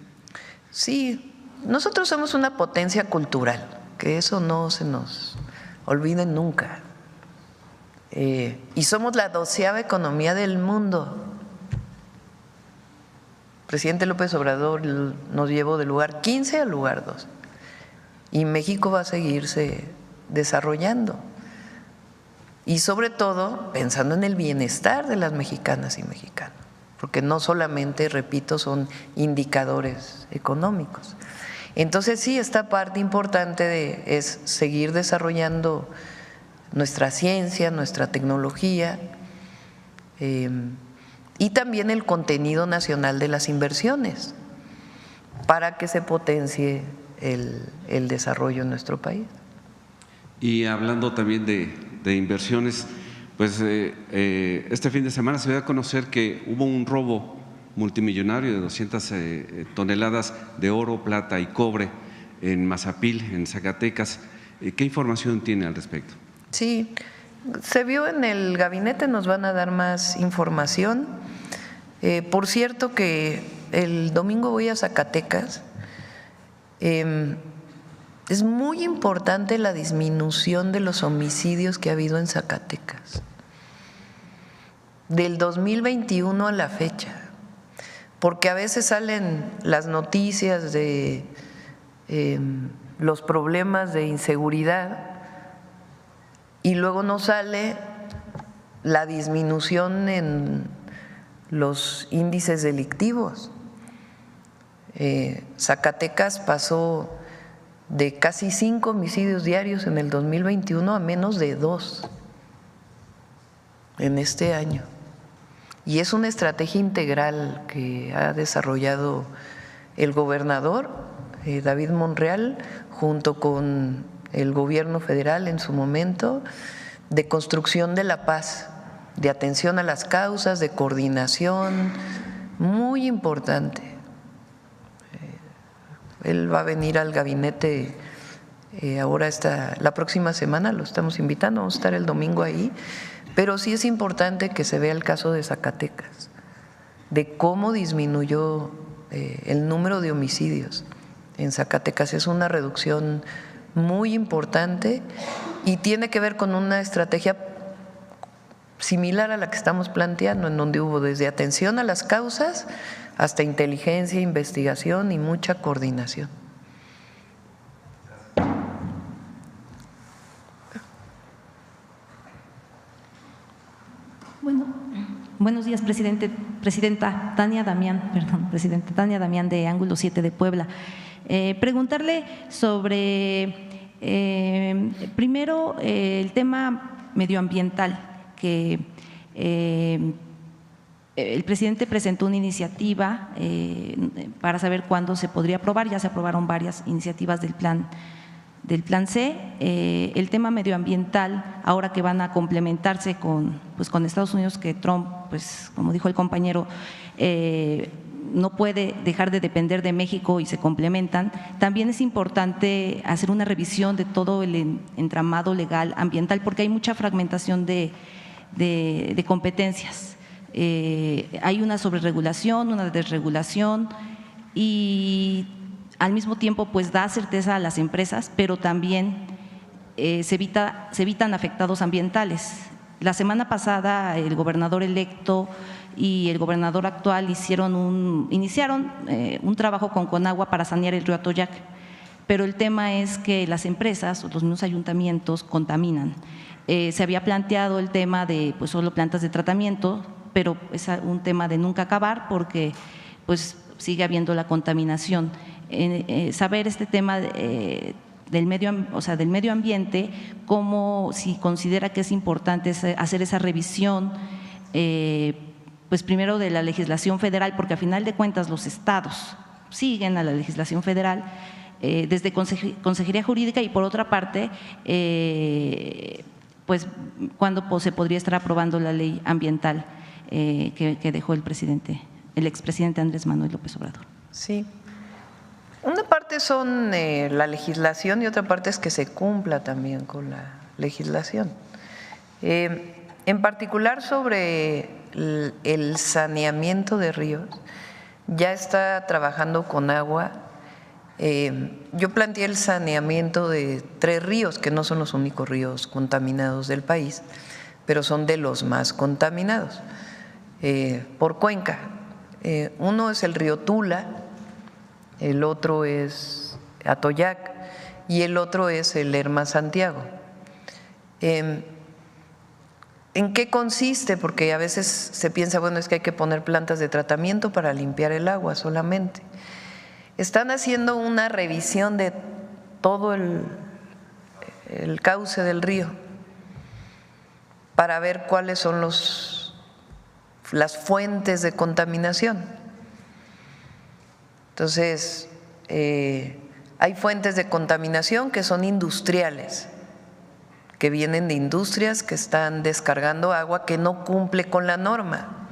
Sí, nosotros somos una potencia cultural, que eso no se nos olvide nunca, y somos la 12ª economía del mundo. El presidente López Obrador nos llevó del lugar 15 al lugar 2, y México va a seguirse desarrollando, y sobre todo pensando en el bienestar de las mexicanas y mexicanos, porque no solamente, repito, son indicadores económicos. Entonces sí, esta parte importante es seguir desarrollando nuestra ciencia, nuestra tecnología, y también el contenido nacional de las inversiones, para que se potencie el desarrollo en nuestro país. Y hablando también de inversiones, pues este fin de semana se dio a conocer que hubo un robo multimillonario de 200 toneladas de oro, plata y cobre en Mazapil, en Zacatecas. ¿Qué información tiene al respecto? Sí, se vio en el gabinete, nos van a dar más información. Por cierto que el domingo voy a Zacatecas. Es muy importante la disminución de los homicidios que ha habido en Zacatecas, del 2021 a la fecha, porque a veces salen las noticias de los problemas de inseguridad y luego no sale la disminución en los índices delictivos. Zacatecas pasó de casi 5 homicidios diarios en el 2021 a menos de 2 en este año. Y es una estrategia integral que ha desarrollado el gobernador David Monreal junto con el gobierno federal en su momento, de construcción de la paz, de atención a las causas, de coordinación, muy importante. Él va a venir al gabinete ahora la próxima semana, lo estamos invitando, vamos a estar el domingo ahí, pero sí es importante que se vea el caso de Zacatecas, de cómo disminuyó el número de homicidios en Zacatecas. Es una reducción muy importante y tiene que ver con una estrategia similar a la que estamos planteando, en donde hubo desde atención a las causas hasta inteligencia, investigación y mucha coordinación. Buenos días, presidenta Tania Damián de Ángulo 7 de Puebla. Preguntarle sobre, primero, el tema medioambiental, que el presidente presentó una iniciativa para saber cuándo se podría aprobar. Ya se aprobaron varias iniciativas del plan C. El tema medioambiental, ahora que van a complementarse con Estados Unidos, que Trump, pues como dijo el compañero, no puede dejar de depender de México y se complementan, también es importante hacer una revisión de todo el entramado legal ambiental, porque hay mucha fragmentación de competencias. Hay una sobreregulación, una desregulación y al mismo tiempo pues da certeza a las empresas, pero también se evitan afectados ambientales. La semana pasada el gobernador electo y el gobernador actual iniciaron un trabajo con Conagua para sanear el río Atoyac, pero el tema es que las empresas o los mismos ayuntamientos contaminan. Se había planteado el tema de pues solo plantas de tratamiento, pero es un tema de nunca acabar porque pues sigue habiendo la contaminación. Saber este tema del medio ambiente, cómo si considera que es importante hacer esa revisión, pues primero de la legislación federal, porque a final de cuentas los estados siguen a la legislación federal desde Consejería Jurídica, y por otra parte, pues cuándo se podría estar aprobando la ley ambiental que dejó el expresidente Andrés Manuel López Obrador. Sí. Una parte son la legislación y otra parte es que se cumpla también con la legislación. En particular sobre el saneamiento de ríos, ya está trabajando Conagua. Yo planteé el saneamiento de 3 ríos, que no son los únicos ríos contaminados del país, pero son de los más contaminados por cuenca. Uno es el río Tula, el otro es Atoyac y el otro es el Lerma Santiago. ¿En qué consiste? Porque a veces se piensa, bueno, es que hay que poner plantas de tratamiento para limpiar el agua solamente. Están haciendo una revisión de todo el cauce del río para ver cuáles son las fuentes de contaminación. Entonces, hay fuentes de contaminación que son industriales, que vienen de industrias que están descargando agua que no cumple con la norma.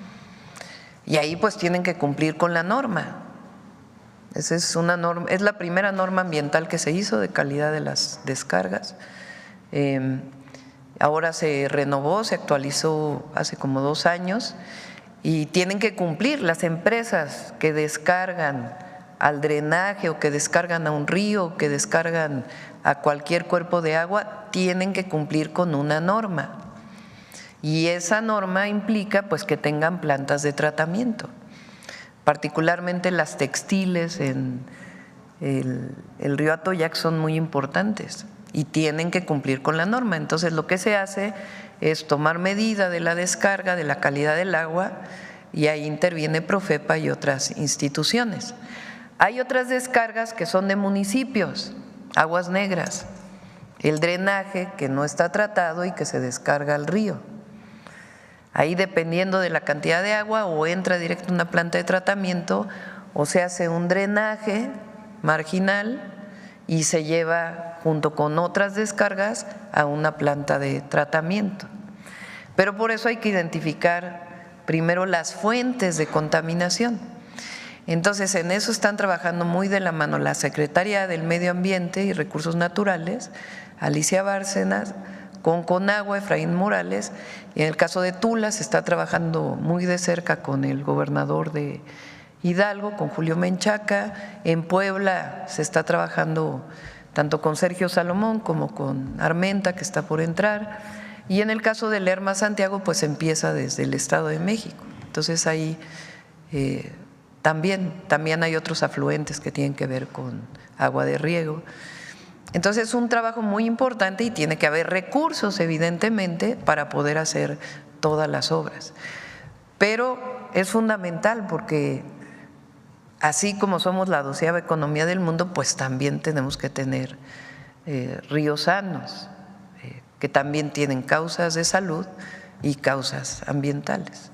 Y ahí pues tienen que cumplir con la norma. Esa es una norma, es la primera norma ambiental que se hizo de calidad de las descargas. Ahora se renovó, se actualizó hace como 2 años y tienen que cumplir. Las empresas que descargan al drenaje o que descargan a un río o que descargan a cualquier cuerpo de agua tienen que cumplir con una norma, y esa norma implica pues que tengan plantas de tratamiento, particularmente las textiles en el río Atoyac son muy importantes y tienen que cumplir con la norma. Entonces lo que se hace es tomar medida de la descarga, de la calidad del agua, y ahí interviene Profepa y otras instituciones. Hay otras descargas que son de municipios, aguas negras, el drenaje que no está tratado y que se descarga al río. Ahí, dependiendo de la cantidad de agua, o entra directo a una planta de tratamiento o se hace un drenaje marginal y se lleva junto con otras descargas a una planta de tratamiento. Pero por eso hay que identificar primero las fuentes de contaminación. Entonces, en eso están trabajando muy de la mano la Secretaría del Medio Ambiente y Recursos Naturales, Alicia Bárcenas, con Conagua, Efraín Morales, y en el caso de Tula se está trabajando muy de cerca con el gobernador de Hidalgo, con Julio Menchaca. En Puebla se está trabajando tanto con Sergio Salomón como con Armenta, que está por entrar, y en el caso de Lerma Santiago pues empieza desde el Estado de México. Entonces ahí también hay otros afluentes que tienen que ver con agua de riego. Entonces es un trabajo muy importante y tiene que haber recursos, evidentemente, para poder hacer todas las obras. pero es fundamental porque así como somos la 12ª economía del mundo, pues también tenemos que tener ríos sanos, que también tienen causas de salud y causas ambientales.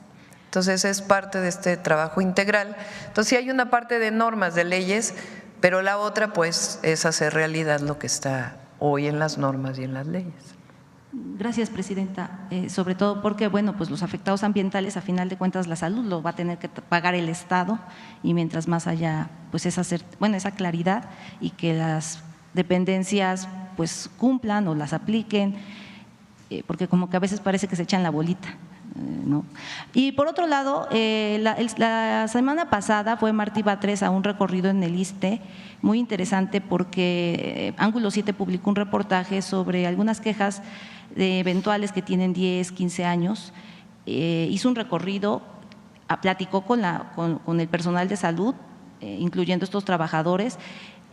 Entonces es parte de este trabajo integral. Entonces sí hay una parte de normas, de leyes, pero la otra pues es hacer realidad lo que está hoy en las normas y en las leyes. Gracias, presidenta. Sobre todo porque, bueno, pues los afectados ambientales, a final de cuentas, la salud lo va a tener que pagar el Estado, y mientras más haya pues esa claridad y que las dependencias pues cumplan o las apliquen, porque como que a veces parece que se echan la bolita, ¿no? Y por otro lado, la semana pasada fue Martí Batres a un recorrido en el ISSSTE muy interesante, porque Ángulo 7 publicó un reportaje sobre algunas quejas de eventuales que tienen 10, 15 años. Hizo un recorrido, platicó con el personal de salud, incluyendo estos trabajadores.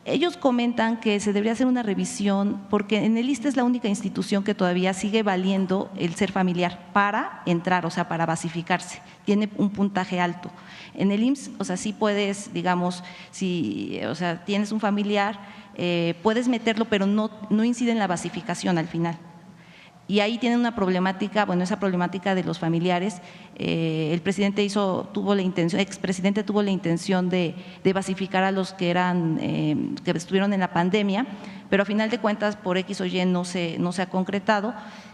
Ellos comentan que se debería hacer una revisión, porque en el ISSSTE es la única institución que todavía sigue valiendo el ser familiar para entrar, o sea, para basificarse. Tiene un puntaje alto. En el IMSS, o sea, sí puedes, digamos, si, o sea, tienes un familiar, puedes meterlo, pero no incide en la basificación al final. Y ahí tienen una problemática, bueno, esa problemática de los familiares. El presidente expresidente tuvo la intención de basificar a los que estuvieron en la pandemia, pero a final de cuentas por X o Y no se ha concretado.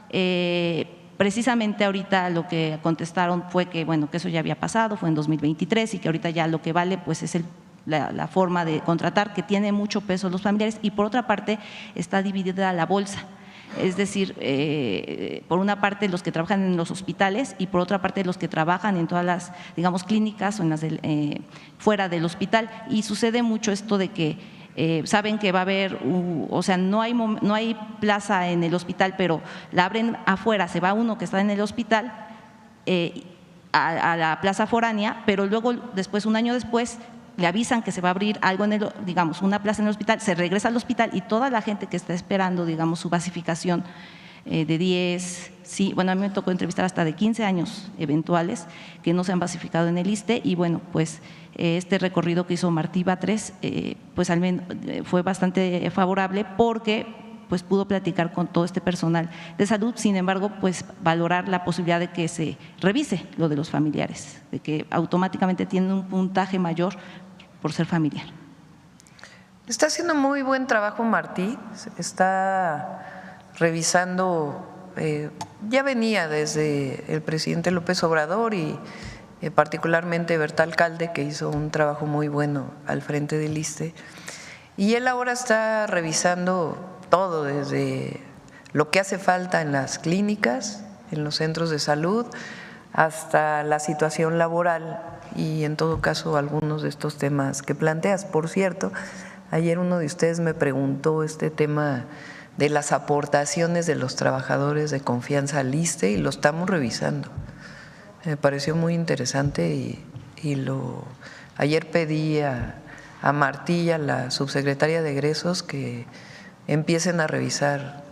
Precisamente ahorita lo que contestaron fue que, bueno, que eso ya había pasado, fue en 2023, y que ahorita ya lo que vale pues es la forma de contratar, que tiene mucho peso los familiares, y por otra parte está dividida la bolsa. Es decir, por una parte los que trabajan en los hospitales y por otra parte los que trabajan en todas las, digamos, clínicas o en las fuera del hospital. Y sucede mucho esto de que saben que va a haber, o sea, no hay plaza en el hospital, pero la abren afuera, se va uno que está en el hospital a la plaza foránea, pero luego después, un año después, le avisan que se va a abrir algo digamos, una plaza en el hospital, se regresa al hospital y toda la gente que está esperando, digamos, su basificación de 10, sí, bueno, a mí me tocó entrevistar hasta de 15 años eventuales que no se han basificado en el ISSSTE, y bueno, pues este recorrido que hizo Martí Batres, pues al menos fue bastante favorable, porque pues pudo platicar con todo este personal de salud. Sin embargo, pues valorar la posibilidad de que se revise lo de los familiares, de que automáticamente tienen un puntaje mayor por ser familiar. Está haciendo muy buen trabajo Martí, está revisando, ya venía desde el presidente López Obrador y particularmente Berta Alcalde, que hizo un trabajo muy bueno al frente del ISSSTE, y él ahora está revisando todo, desde lo que hace falta en las clínicas, en los centros de salud, hasta la situación laboral y en todo caso algunos de estos temas que planteas. Por cierto, ayer uno de ustedes me preguntó este tema de las aportaciones de los trabajadores de confianza al ISSSTE y lo estamos revisando. Me pareció muy interesante y ayer pedí a Martí, a la subsecretaria de Egresos, que empiecen a revisar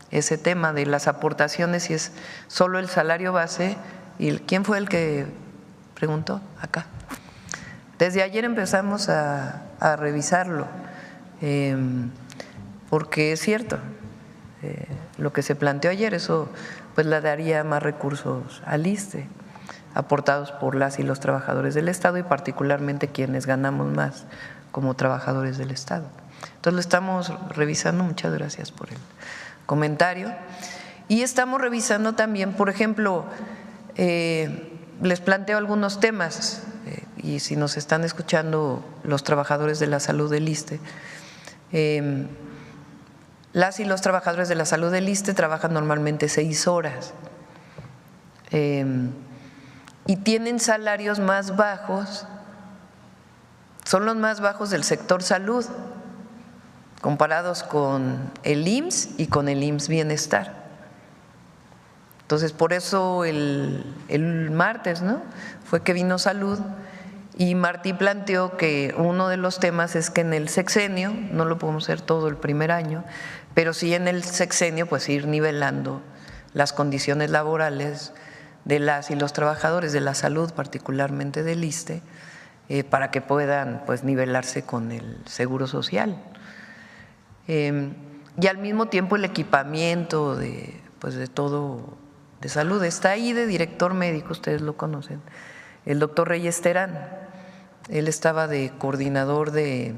ese tema de las aportaciones, si es solo el salario base. ¿Y quién fue el que preguntó? Acá. Desde ayer empezamos a revisarlo, porque es cierto, lo que se planteó ayer, eso pues le daría más recursos al ISSSTE, aportados por las y los trabajadores del Estado y particularmente quienes ganamos más como trabajadores del Estado. Entonces lo estamos revisando, muchas gracias por el comentario. Y estamos revisando también, por ejemplo, les planteo algunos temas, y si nos están escuchando los trabajadores de la salud del ISSSTE, las y los trabajadores de la salud del ISSSTE trabajan normalmente 6 horas y tienen salarios más bajos, son los más bajos del sector salud, comparados con el IMSS y con el IMSS Bienestar. Entonces, por eso el martes, ¿no?, fue que vino Salud y Martí planteó que uno de los temas es que en el sexenio, no lo podemos hacer todo el primer año, pero sí en el sexenio pues ir nivelando las condiciones laborales de las y los trabajadores de la salud, particularmente del ISSSTE, para que puedan pues nivelarse con el Seguro Social. Y al mismo tiempo el equipamiento de todo de salud. Está ahí de director médico, ustedes lo conocen, el doctor Reyes Terán. Él estaba de coordinador de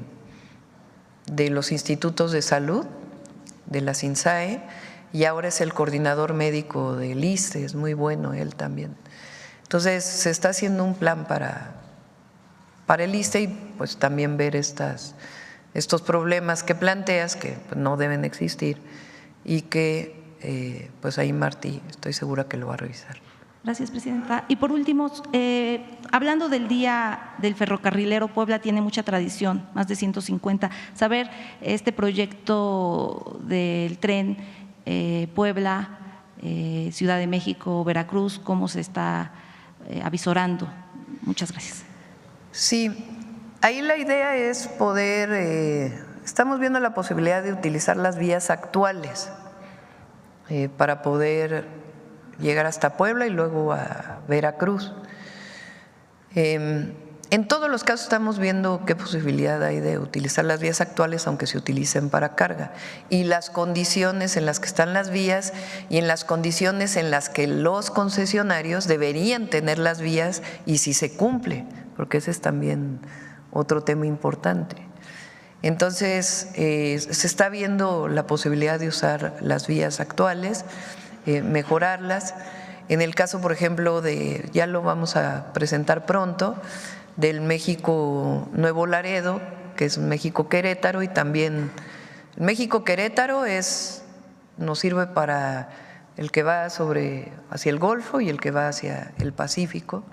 los institutos de salud, de la SINSAE, y ahora es el coordinador médico del ISSSTE, es muy bueno él también. Entonces se está haciendo un plan para el ISSSTE y pues también ver estos problemas que planteas, que pues, no deben existir, y que pues ahí Martí estoy segura que lo va a revisar. Gracias, presidenta. Y por último, hablando del Día del Ferrocarrilero, Puebla tiene mucha tradición, más de 150. Saber este proyecto del tren Puebla, Ciudad de México, Veracruz, cómo se está avisorando. Muchas gracias. Sí, ahí la idea es poder, estamos viendo la posibilidad de utilizar las vías actuales para poder llegar hasta Puebla y luego a Veracruz. En todos los casos estamos viendo qué posibilidad hay de utilizar las vías actuales, aunque se utilicen para carga, y las condiciones en las que están las vías y en las condiciones en las que los concesionarios deberían tener las vías y si se cumple, porque ese es también otro tema importante. Entonces, se está viendo la posibilidad de usar las vías actuales, mejorarlas. En el caso, por ejemplo, ya lo vamos a presentar pronto, del México Nuevo Laredo, que es México Querétaro, y también México Querétaro nos sirve para el que va hacia el Golfo y el que va hacia el Pacífico.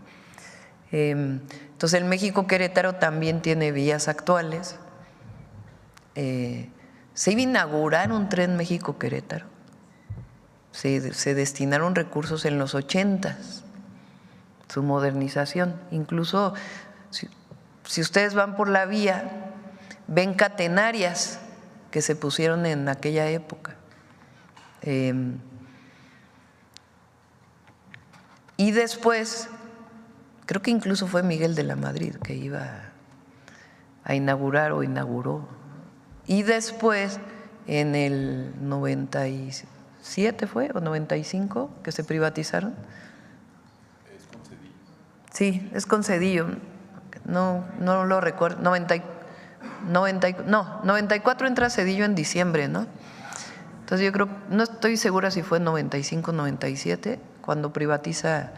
Entonces el México Querétaro también tiene vías actuales. Se iba a inaugurar un tren México Querétaro. Se destinaron recursos en los 80s, su modernización. Incluso si ustedes van por la vía, ven catenarias que se pusieron en aquella época. Y después, creo que incluso fue Miguel de la Madrid que iba a inaugurar o inauguró. Y después, en el 97 fue, o 95, que se privatizaron. Es con Cedillo. Sí, es con Cedillo. No lo recuerdo. 94 entra Cedillo en diciembre, ¿no? Entonces yo creo, no estoy segura si fue 95, 97, cuando privatiza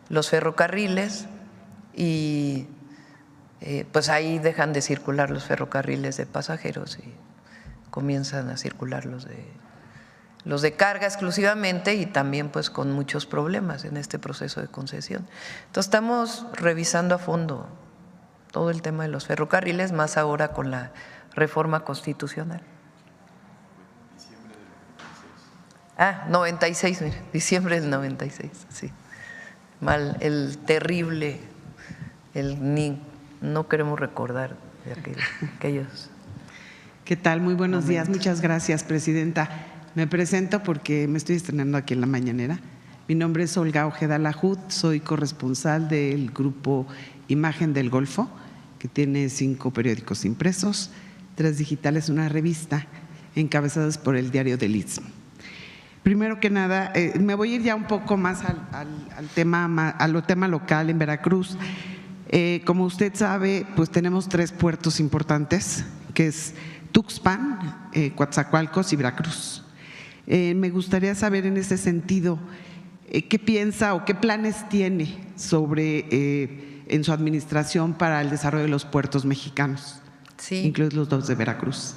los ferrocarriles y pues ahí dejan de circular los ferrocarriles de pasajeros y comienzan a circular los de carga exclusivamente, y también pues con muchos problemas en este proceso de concesión. Entonces estamos revisando a fondo todo el tema de los ferrocarriles, más ahora con la reforma constitucional. 96, mire, diciembre del 96, sí. Mal, el terrible, no queremos recordar de aquellos. ¿Qué tal? Muy buenos días, muchas gracias, presidenta. Me presento porque me estoy estrenando aquí en la mañanera. Mi nombre es Olga Ojeda Lajud, soy corresponsal del grupo Imagen del Golfo, que tiene 5 periódicos impresos, 3 digitales, una revista, encabezadas por el Diario del Istmo. Primero que nada, me voy a ir ya un poco más al tema local en Veracruz. Como usted sabe, pues tenemos 3 puertos importantes, que es Tuxpan, Coatzacoalcos y Veracruz. Me gustaría saber en ese sentido qué piensa o qué planes tiene en su administración para el desarrollo de los puertos mexicanos, sí, incluidos los 2 de Veracruz.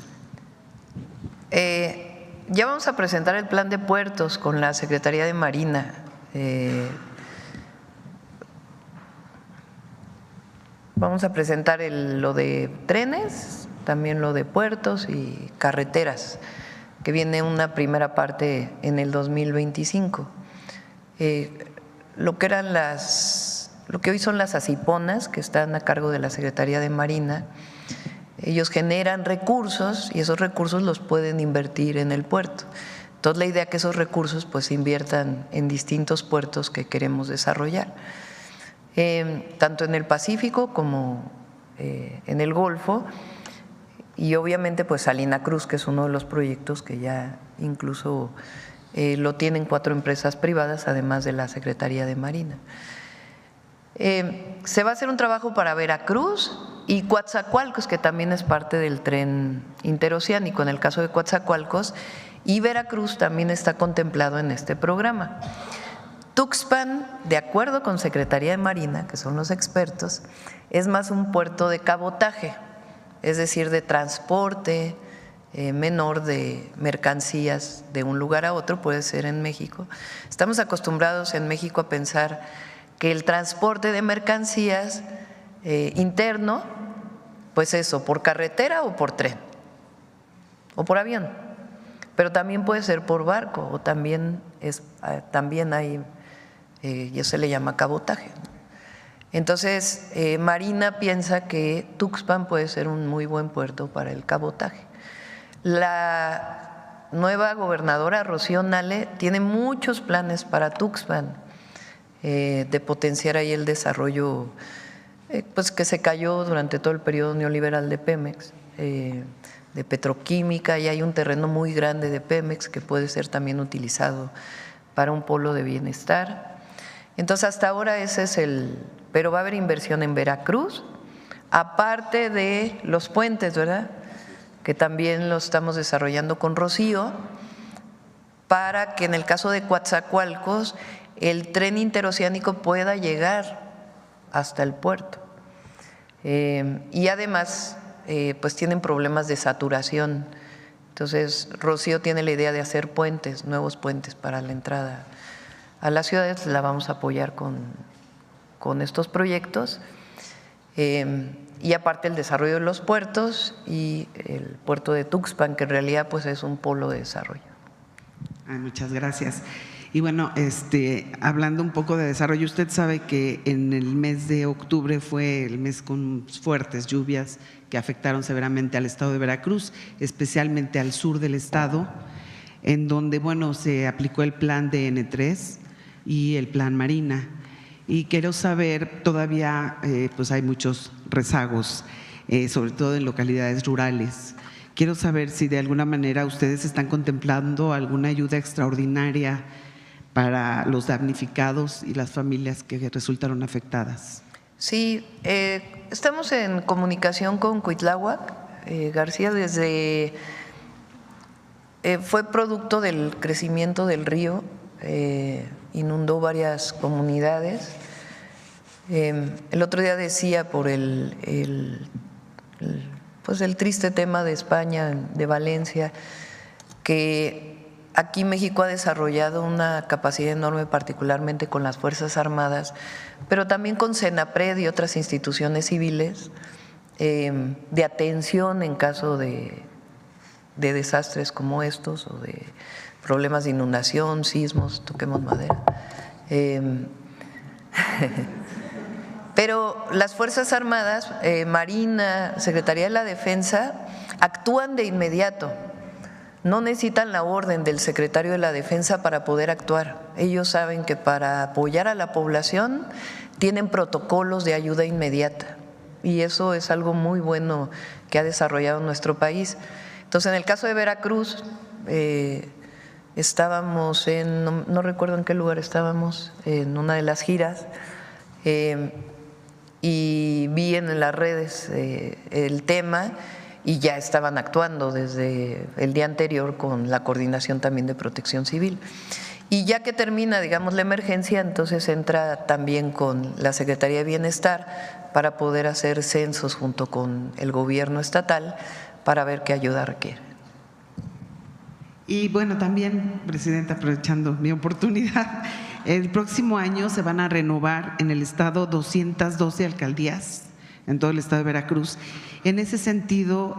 Ya vamos a presentar el plan de puertos con la Secretaría de Marina. Vamos a presentar lo de trenes, también lo de puertos y carreteras, que viene una primera parte en el 2025. Lo que hoy son las ACIPONAS, que están a cargo de la Secretaría de Marina, ellos generan recursos y esos recursos los pueden invertir en el puerto. Entonces la idea es que esos recursos pues se inviertan en distintos puertos que queremos desarrollar, tanto en el Pacífico como en el Golfo, y obviamente pues Salina Cruz, que es uno de los proyectos que ya incluso lo tienen 4 empresas privadas, además de la Secretaría de Marina. Se va a hacer un trabajo para Veracruz y Coatzacoalcos, que también es parte del tren interoceánico. En el caso de Coatzacoalcos y Veracruz también está contemplado en este programa. Tuxpan, de acuerdo con Secretaría de Marina, que son los expertos, es más un puerto de cabotaje, es decir, de transporte menor de mercancías de un lugar a otro, puede ser en México. Estamos acostumbrados en México a pensar que el transporte de mercancías interno, pues eso, por carretera o por tren o por avión, pero también puede ser por barco o también hay, ya se le llama cabotaje. Entonces, Marina piensa que Tuxpan puede ser un muy buen puerto para el cabotaje. La nueva gobernadora, Rocío Nale, tiene muchos planes para Tuxpan, de potenciar ahí el desarrollo pues que se cayó durante todo el periodo neoliberal de Pemex, de petroquímica, y hay un terreno muy grande de Pemex que puede ser también utilizado para un polo de bienestar. Entonces hasta ahora ese es pero va a haber inversión en Veracruz, aparte de los puentes, ¿verdad?, que también lo estamos desarrollando con Rocío, para que en el caso de Coatzacoalcos el tren interoceánico pueda llegar hasta el puerto. Y además pues tienen problemas de saturación. Entonces Rocío tiene la idea de hacer puentes, nuevos puentes para la entrada a las ciudades. La vamos a apoyar con estos proyectos, y aparte el desarrollo de los puertos y el puerto de Tuxpan, que en realidad pues es un polo de desarrollo. Muchas gracias. Y bueno, hablando un poco de desarrollo, usted sabe que en el mes de octubre fue el mes con fuertes lluvias que afectaron severamente al estado de Veracruz, especialmente al sur del estado, en donde, bueno, se aplicó el plan DN3 y el plan Marina. Y quiero saber, todavía pues hay muchos rezagos, sobre todo en localidades rurales. Quiero saber si de alguna manera ustedes están contemplando alguna ayuda extraordinaria para los damnificados y las familias que resultaron afectadas. Sí, estamos en comunicación con Cuitláhuac, García, fue producto del crecimiento del río, inundó varias comunidades. El otro día decía por pues el triste tema de España, de Valencia, que aquí México ha desarrollado una capacidad enorme, particularmente con las Fuerzas Armadas, pero también con CENAPRED y otras instituciones civiles, de atención en caso de desastres como estos o de problemas de inundación, sismos, toquemos madera. Pero las Fuerzas Armadas, Marina, Secretaría de la Defensa, actúan de inmediato. No necesitan la orden del secretario de la Defensa para poder actuar. Ellos saben que para apoyar a la población tienen protocolos de ayuda inmediata, y eso es algo muy bueno que ha desarrollado nuestro país. Entonces, en el caso de Veracruz, estábamos no recuerdo en qué lugar estábamos, en una de las giras, y vi en las redes el tema, y ya estaban actuando desde el día anterior con la coordinación también de Protección Civil. Y ya que termina, digamos, la emergencia, entonces entra también con la Secretaría de Bienestar para poder hacer censos junto con el gobierno estatal para ver qué ayuda requiere. Y bueno, también, Presidenta, aprovechando mi oportunidad, el próximo año se van a renovar en el estado 212 alcaldías en todo el estado de Veracruz. En ese sentido,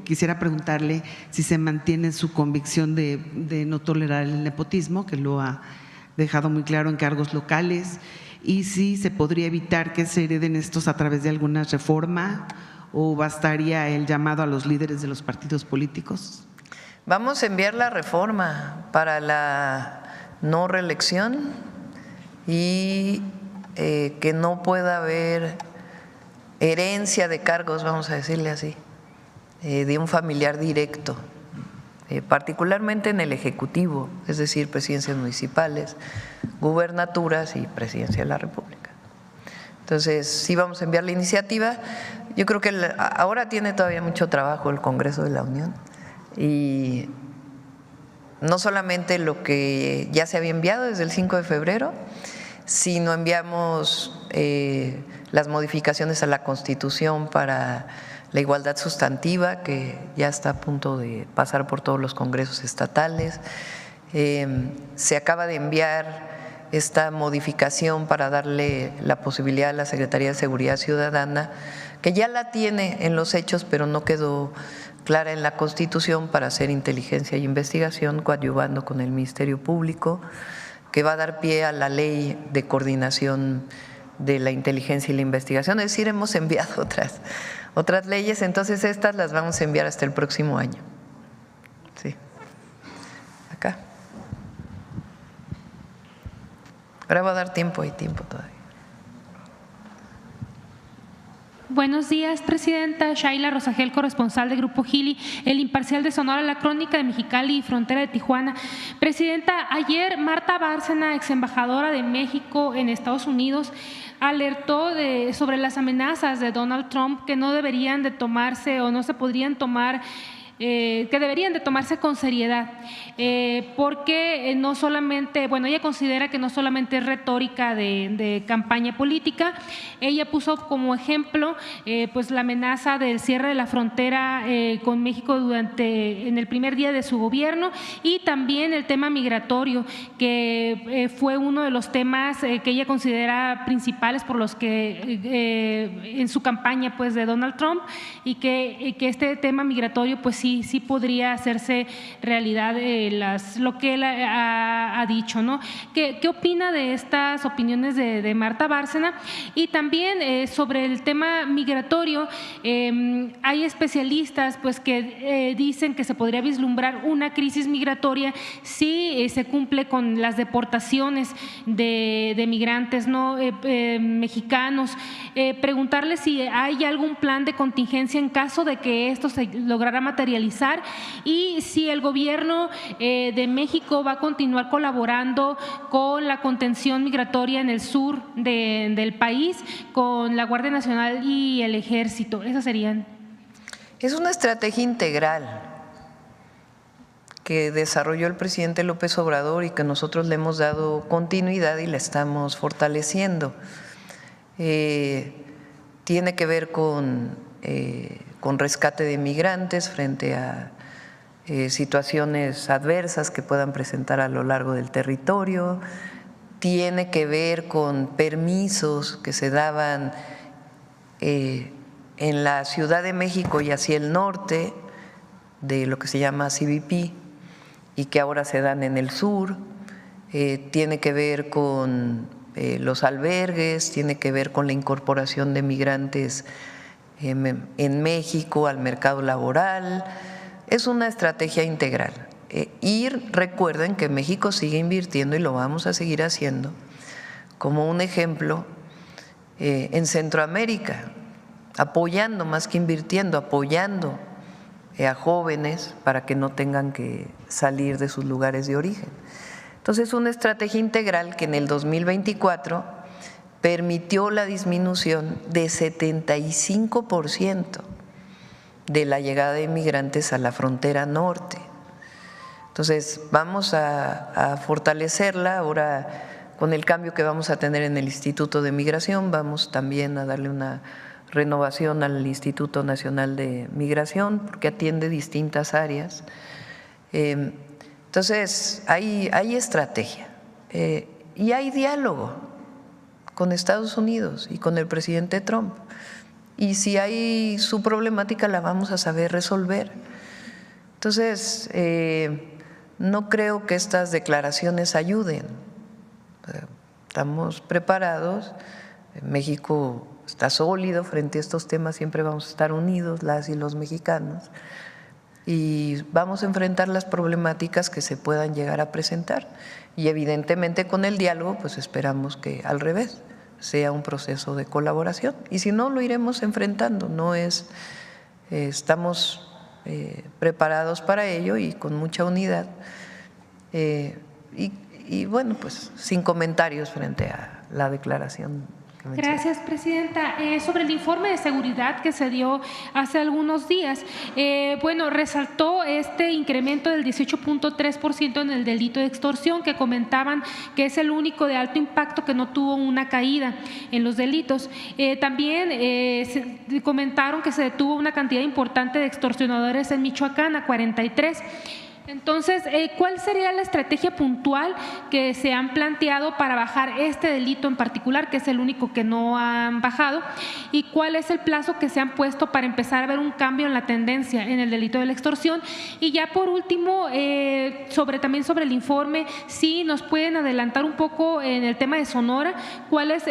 quisiera preguntarle si se mantiene su convicción de no tolerar el nepotismo, que lo ha dejado muy claro en cargos locales, y si se podría evitar que se hereden estos a través de alguna reforma, o bastaría el llamado a los líderes de los partidos políticos. Vamos a enviar la reforma para la no reelección y que no pueda haber herencia de cargos, vamos a decirle así, de un familiar directo, particularmente en el Ejecutivo, es decir, presidencias municipales, gubernaturas y presidencia de la República. Entonces, sí vamos a enviar la iniciativa. Yo creo que ahora tiene todavía mucho trabajo el Congreso de la Unión y no solamente lo que ya se había enviado desde el 5 de febrero, sino enviamos las modificaciones a la Constitución para la igualdad sustantiva, que ya está a punto de pasar por todos los congresos estatales. Se acaba de enviar esta modificación para darle la posibilidad a la Secretaría de Seguridad Ciudadana, que ya la tiene en los hechos, pero no quedó clara en la Constitución, para hacer inteligencia y investigación coadyuvando con el Ministerio Público, que va a dar pie a la ley de coordinación de la inteligencia y la investigación. Es decir, hemos enviado otras leyes, entonces estas las vamos a enviar hasta el próximo año. Sí. Acá. Ahora va a dar tiempo, hay tiempo todavía. Buenos días, Presidenta. Shaila Rosagel, corresponsal de Grupo Gili, El Imparcial de Sonora, La Crónica de Mexicali y Frontera de Tijuana. Presidenta, ayer Marta Bárcena, ex embajadora de México en Estados Unidos, alertó sobre las amenazas de Donald Trump que no deberían de tomarse o no se podrían tomar, que deberían de tomarse con seriedad, porque no solamente, bueno, ella considera que no solamente es retórica de campaña política. Ella puso como ejemplo pues la amenaza del cierre de la frontera con México en el primer día de su gobierno, y también el tema migratorio, que fue uno de los temas que ella considera principales por los que en su campaña pues de Donald Trump, y que este tema migratorio pues sí podría hacerse realidad, lo que él ha dicho, ¿no? ¿Qué opina de estas opiniones de Marta Bárcena? Y también sobre el tema migratorio, hay especialistas pues que dicen que se podría vislumbrar una crisis migratoria si se cumple con las deportaciones de migrantes no mexicanos. Preguntarle si hay algún plan de contingencia en caso de que esto se lograra materializar, y si el gobierno de México va a continuar colaborando con la contención migratoria en el sur del país, con la Guardia Nacional y el Ejército. Esas serían. Es una estrategia integral que desarrolló el presidente López Obrador y que nosotros le hemos dado continuidad y la estamos fortaleciendo. Tiene que ver con rescate de migrantes frente a situaciones adversas que puedan presentar a lo largo del territorio, tiene que ver con permisos que se daban en la Ciudad de México y hacia el norte, de lo que se llama CBP, y que ahora se dan en el sur, tiene que ver con los albergues, tiene que ver con la incorporación de migrantes en México al mercado laboral. Es una estrategia integral. Y recuerden que México sigue invirtiendo, y lo vamos a seguir haciendo, como un ejemplo en Centroamérica, apoyando más que invirtiendo, apoyando a jóvenes para que no tengan que salir de sus lugares de origen. Entonces, una estrategia integral que en el 2024 permitió la disminución de 75% de la llegada de inmigrantes a la frontera norte. Entonces, vamos a fortalecerla. Ahora, con el cambio que vamos a tener en el Instituto de Migración, vamos también a darle una renovación al Instituto Nacional de Migración, porque atiende distintas áreas. Entonces, hay estrategia y hay diálogo con Estados Unidos y con el presidente Trump. Y si hay su problemática, la vamos a saber resolver. Entonces, no creo que estas declaraciones ayuden. Estamos preparados. México está sólido frente a estos temas, siempre vamos a estar unidos, las y los mexicanos. y vamos a enfrentar las problemáticas que se puedan llegar a presentar. Y evidentemente con el diálogo pues esperamos que al revés sea un proceso de colaboración, y si no lo iremos enfrentando. No es, estamos preparados para ello y con mucha unidad y bueno, pues sin comentarios frente a la declaración. Gracias, presidenta. Sobre el informe de seguridad que se dio hace algunos días, bueno, resaltó este incremento del 18.3% en el delito de extorsión, que comentaban que es el único de alto impacto que no tuvo una caída en los delitos. También comentaron que se detuvo una cantidad importante de extorsionadores en Michoacán, a 43. Entonces, ¿cuál sería la estrategia puntual que se han planteado para bajar este delito en particular, que es el único que no han bajado? ¿Y cuál es el plazo que se han puesto para empezar a ver un cambio en la tendencia en el delito de la extorsión? Y ya por último, también sobre el informe, si nos pueden adelantar un poco en el tema de Sonora, ¿cuáles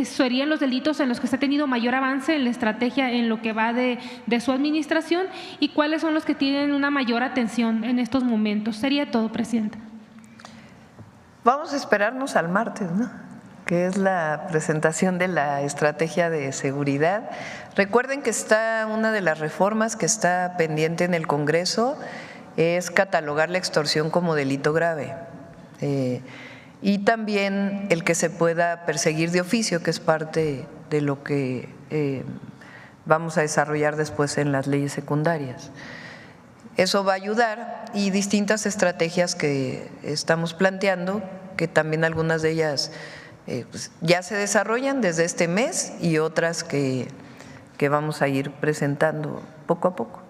serían los delitos en los que se ha tenido mayor avance en la estrategia en lo que va de su administración, y cuáles son los que tienen una mayor atención en estos momentos? Sería todo, presidenta. Vamos a esperarnos al martes, ¿no?, que es la presentación de la estrategia de seguridad. Recuerden que está una de las reformas que está pendiente en el Congreso, es catalogar la extorsión como delito grave, y también el que se pueda perseguir de oficio, que es parte de lo que vamos a desarrollar después en las leyes secundarias. Eso va a ayudar, y distintas estrategias que estamos planteando, que también algunas de ellas pues ya se desarrollan desde este mes, y otras que vamos a ir presentando poco a poco.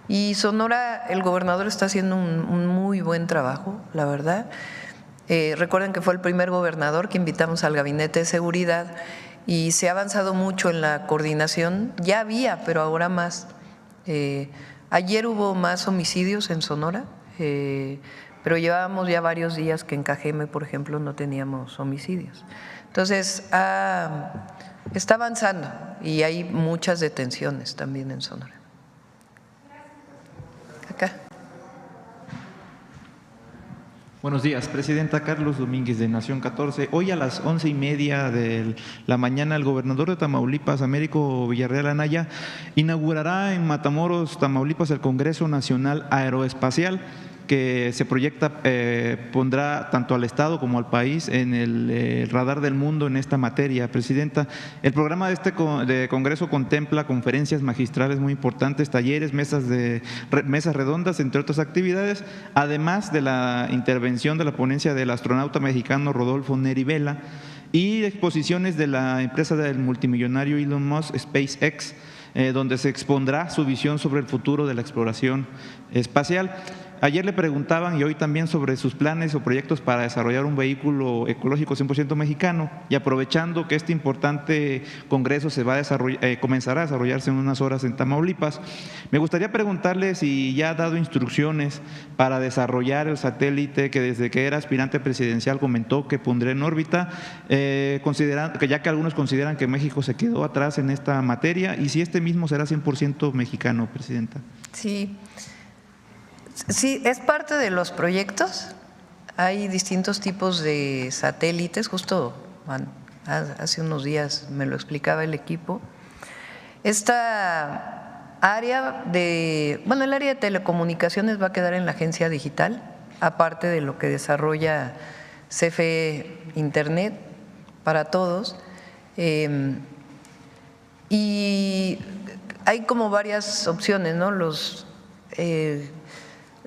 Y Sonora, el gobernador está haciendo un muy buen trabajo, la verdad. Recuerden que fue el primer gobernador que invitamos al Gabinete de Seguridad, y se ha avanzado mucho en la coordinación. Ya había, pero ahora más. Ayer hubo más homicidios en Sonora, pero llevábamos ya varios días que en Cajeme, por ejemplo, no teníamos homicidios. Entonces, está avanzando, y hay muchas detenciones también en Sonora. Acá. Buenos días, presidenta. Carlos Domínguez, de Nación 14. Hoy a las 11:30 de la mañana, el gobernador de Tamaulipas, Américo Villarreal Anaya, inaugurará en Matamoros, Tamaulipas, el Congreso Nacional Aeroespacial, que se proyecta pondrá tanto al Estado como al país en el radar del mundo en esta materia. Presidenta, el programa de este Congreso contempla conferencias magistrales muy importantes, talleres, mesas redondas, entre otras actividades, además de la intervención de la ponencia del astronauta mexicano Rodolfo Neri Vela y exposiciones de la empresa del multimillonario Elon Musk, SpaceX, donde se expondrá su visión sobre el futuro de la exploración espacial. Ayer le preguntaban, y hoy también, sobre sus planes o proyectos para desarrollar un vehículo ecológico 100% mexicano, y aprovechando que este importante congreso se va a comenzará a desarrollarse en unas horas en Tamaulipas, me gustaría preguntarle si ya ha dado instrucciones para desarrollar el satélite que desde que era aspirante presidencial comentó que pondrá en órbita, considerando que ya que algunos consideran que México se quedó atrás en esta materia, y si este mismo será 100% mexicano, presidenta. Sí, es parte de los proyectos. Hay distintos tipos de satélites, justo hace unos días me lo explicaba el equipo. Esta área el área de telecomunicaciones va a quedar en la agencia digital, aparte de lo que desarrolla CFE Internet para todos. Y hay como varias opciones, ¿no?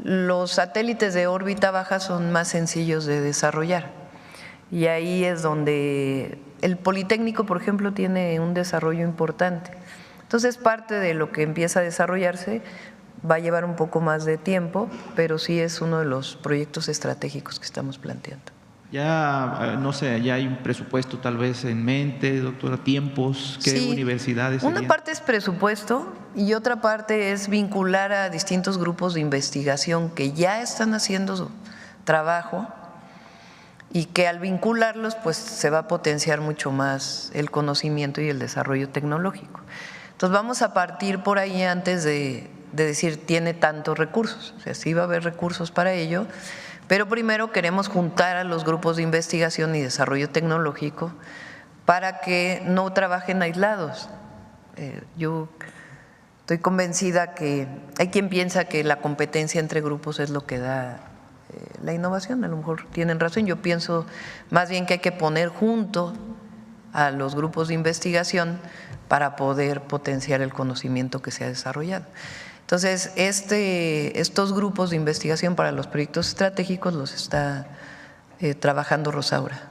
Los satélites de órbita baja son más sencillos de desarrollar, y ahí es donde el Politécnico, por ejemplo, tiene un desarrollo importante. Entonces, parte de lo que empieza a desarrollarse va a llevar un poco más de tiempo, pero sí es uno de los proyectos estratégicos que estamos planteando. Ya, no sé, ya hay un presupuesto tal vez en mente, doctora, tiempos, ¿qué universidades serían? Una parte es presupuesto y otra parte es vincular a distintos grupos de investigación que ya están haciendo su trabajo, y que al vincularlos pues se va a potenciar mucho más el conocimiento y el desarrollo tecnológico. Entonces vamos a partir por ahí antes de decir tiene tantos recursos, o sea, sí va a haber recursos para ello, pero primero queremos juntar a los grupos de investigación y desarrollo tecnológico para que no trabajen aislados. Yo estoy convencida que hay quien piensa que la competencia entre grupos es lo que da la innovación, a lo mejor tienen razón, yo pienso más bien que hay que poner junto a los grupos de investigación para poder potenciar el conocimiento que se ha desarrollado. Entonces, estos grupos de investigación para los proyectos estratégicos los está trabajando Rosaura.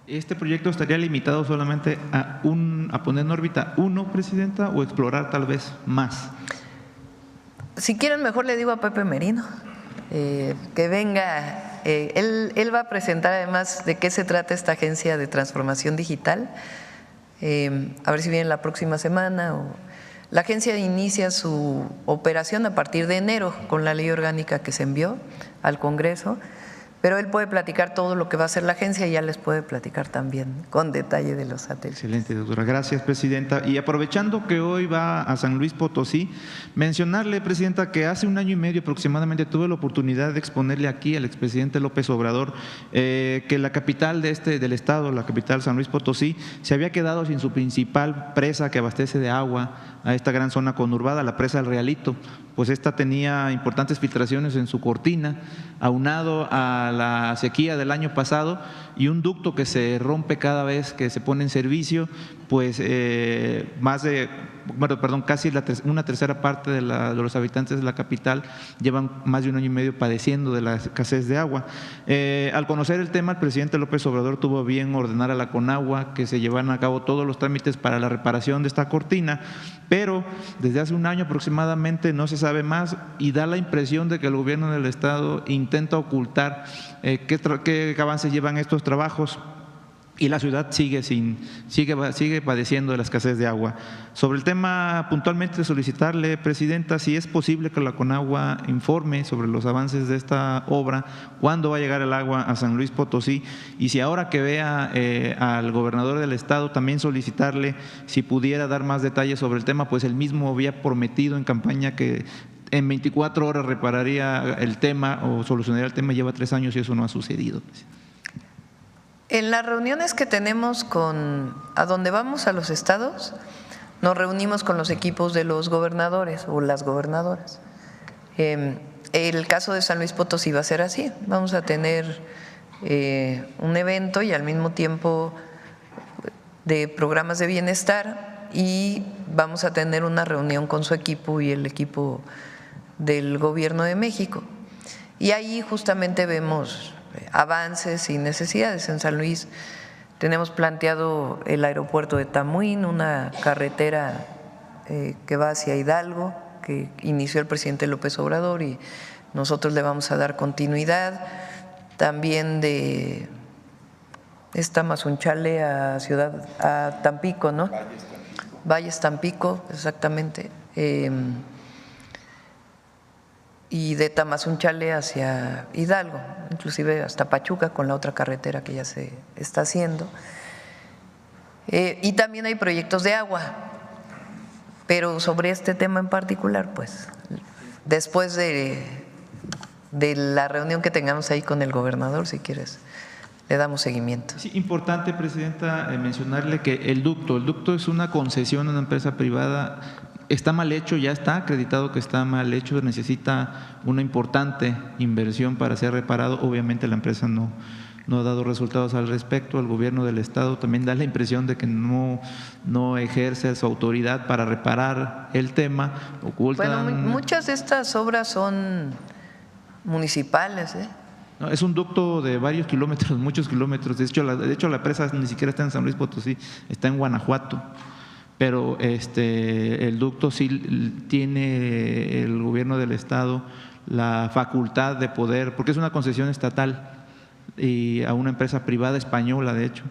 ¿Este proyecto estaría limitado solamente a poner en órbita uno, Presidenta, o explorar tal vez más? Si quieren, mejor le digo a Pepe Merino que venga. Él va a presentar además de qué se trata esta agencia de transformación digital. A ver si viene la próxima semana. La agencia inicia su operación a partir de enero con la ley orgánica que se envió al Congreso, pero él puede platicar todo lo que va a hacer la agencia y ya les puede platicar también con detalle de los satélites. Excelente, doctora. Gracias, Presidenta. Y aprovechando que hoy va a San Luis Potosí, mencionarle, Presidenta, que hace 1 año y medio aproximadamente tuve la oportunidad de exponerle aquí al expresidente López Obrador que la capital del estado, la capital San Luis Potosí, se había quedado sin su principal presa que abastece de agua a esta gran zona conurbada, la presa del Realito. Pues esta tenía importantes filtraciones en su cortina, aunado a la sequía del año pasado y un ducto que se rompe cada vez que se pone en servicio, pues casi una tercera parte de los habitantes de la capital llevan más de 1 año y medio padeciendo de la escasez de agua. Al conocer el tema, el presidente López Obrador tuvo bien ordenar a la Conagua que se llevaran a cabo todos los trámites para la reparación de esta cortina, pero desde hace 1 año aproximadamente no se sabe más y da la impresión de que el gobierno del estado intenta ocultar qué avances llevan estos trabajos y la ciudad sigue padeciendo de la escasez de agua. Sobre el tema puntualmente solicitarle, Presidenta, si es posible que la Conagua informe sobre los avances de esta obra, cuándo va a llegar el agua a San Luis Potosí y si ahora que vea al gobernador del estado también solicitarle si pudiera dar más detalles sobre el tema, pues él mismo había prometido en campaña que en 24 horas repararía el tema o solucionaría el tema, lleva 3 años y eso no ha sucedido. En las reuniones que tenemos a donde vamos a los estados, nos reunimos con los equipos de los gobernadores o las gobernadoras. El caso de San Luis Potosí va a ser así, vamos a tener un evento y al mismo tiempo de programas de bienestar y vamos a tener una reunión con su equipo y el equipo del Gobierno de México. Y ahí justamente vemos avances y necesidades. En San Luis tenemos planteado el aeropuerto de Tamuín, una carretera que va hacia Hidalgo, que inició el presidente López Obrador y nosotros le vamos a dar continuidad. También de Mazunchale a Tampico, ¿no? Valles Tampico, exactamente. Y de Tamazunchale hacia Hidalgo, inclusive hasta Pachuca con la otra carretera que ya se está haciendo. Y también hay proyectos de agua, pero sobre este tema en particular, pues después de la reunión que tengamos ahí con el gobernador, si quieres, le damos seguimiento. Sí, importante, Presidenta, mencionarle que el ducto es una concesión a una empresa privada. Está mal hecho, ya está acreditado que está mal hecho, necesita una importante inversión para ser reparado. Obviamente la empresa no ha dado resultados al respecto. El gobierno del estado también da la impresión de que no ejerce su autoridad para reparar el tema. Bueno, muchas de estas obras son municipales, No, es un ducto de varios kilómetros, muchos kilómetros. De hecho, la presa ni siquiera está en San Luis Potosí, está en Guanajuato. Pero el ducto sí tiene el gobierno del estado la facultad de poder, porque es una concesión estatal y a una empresa privada española, de hecho,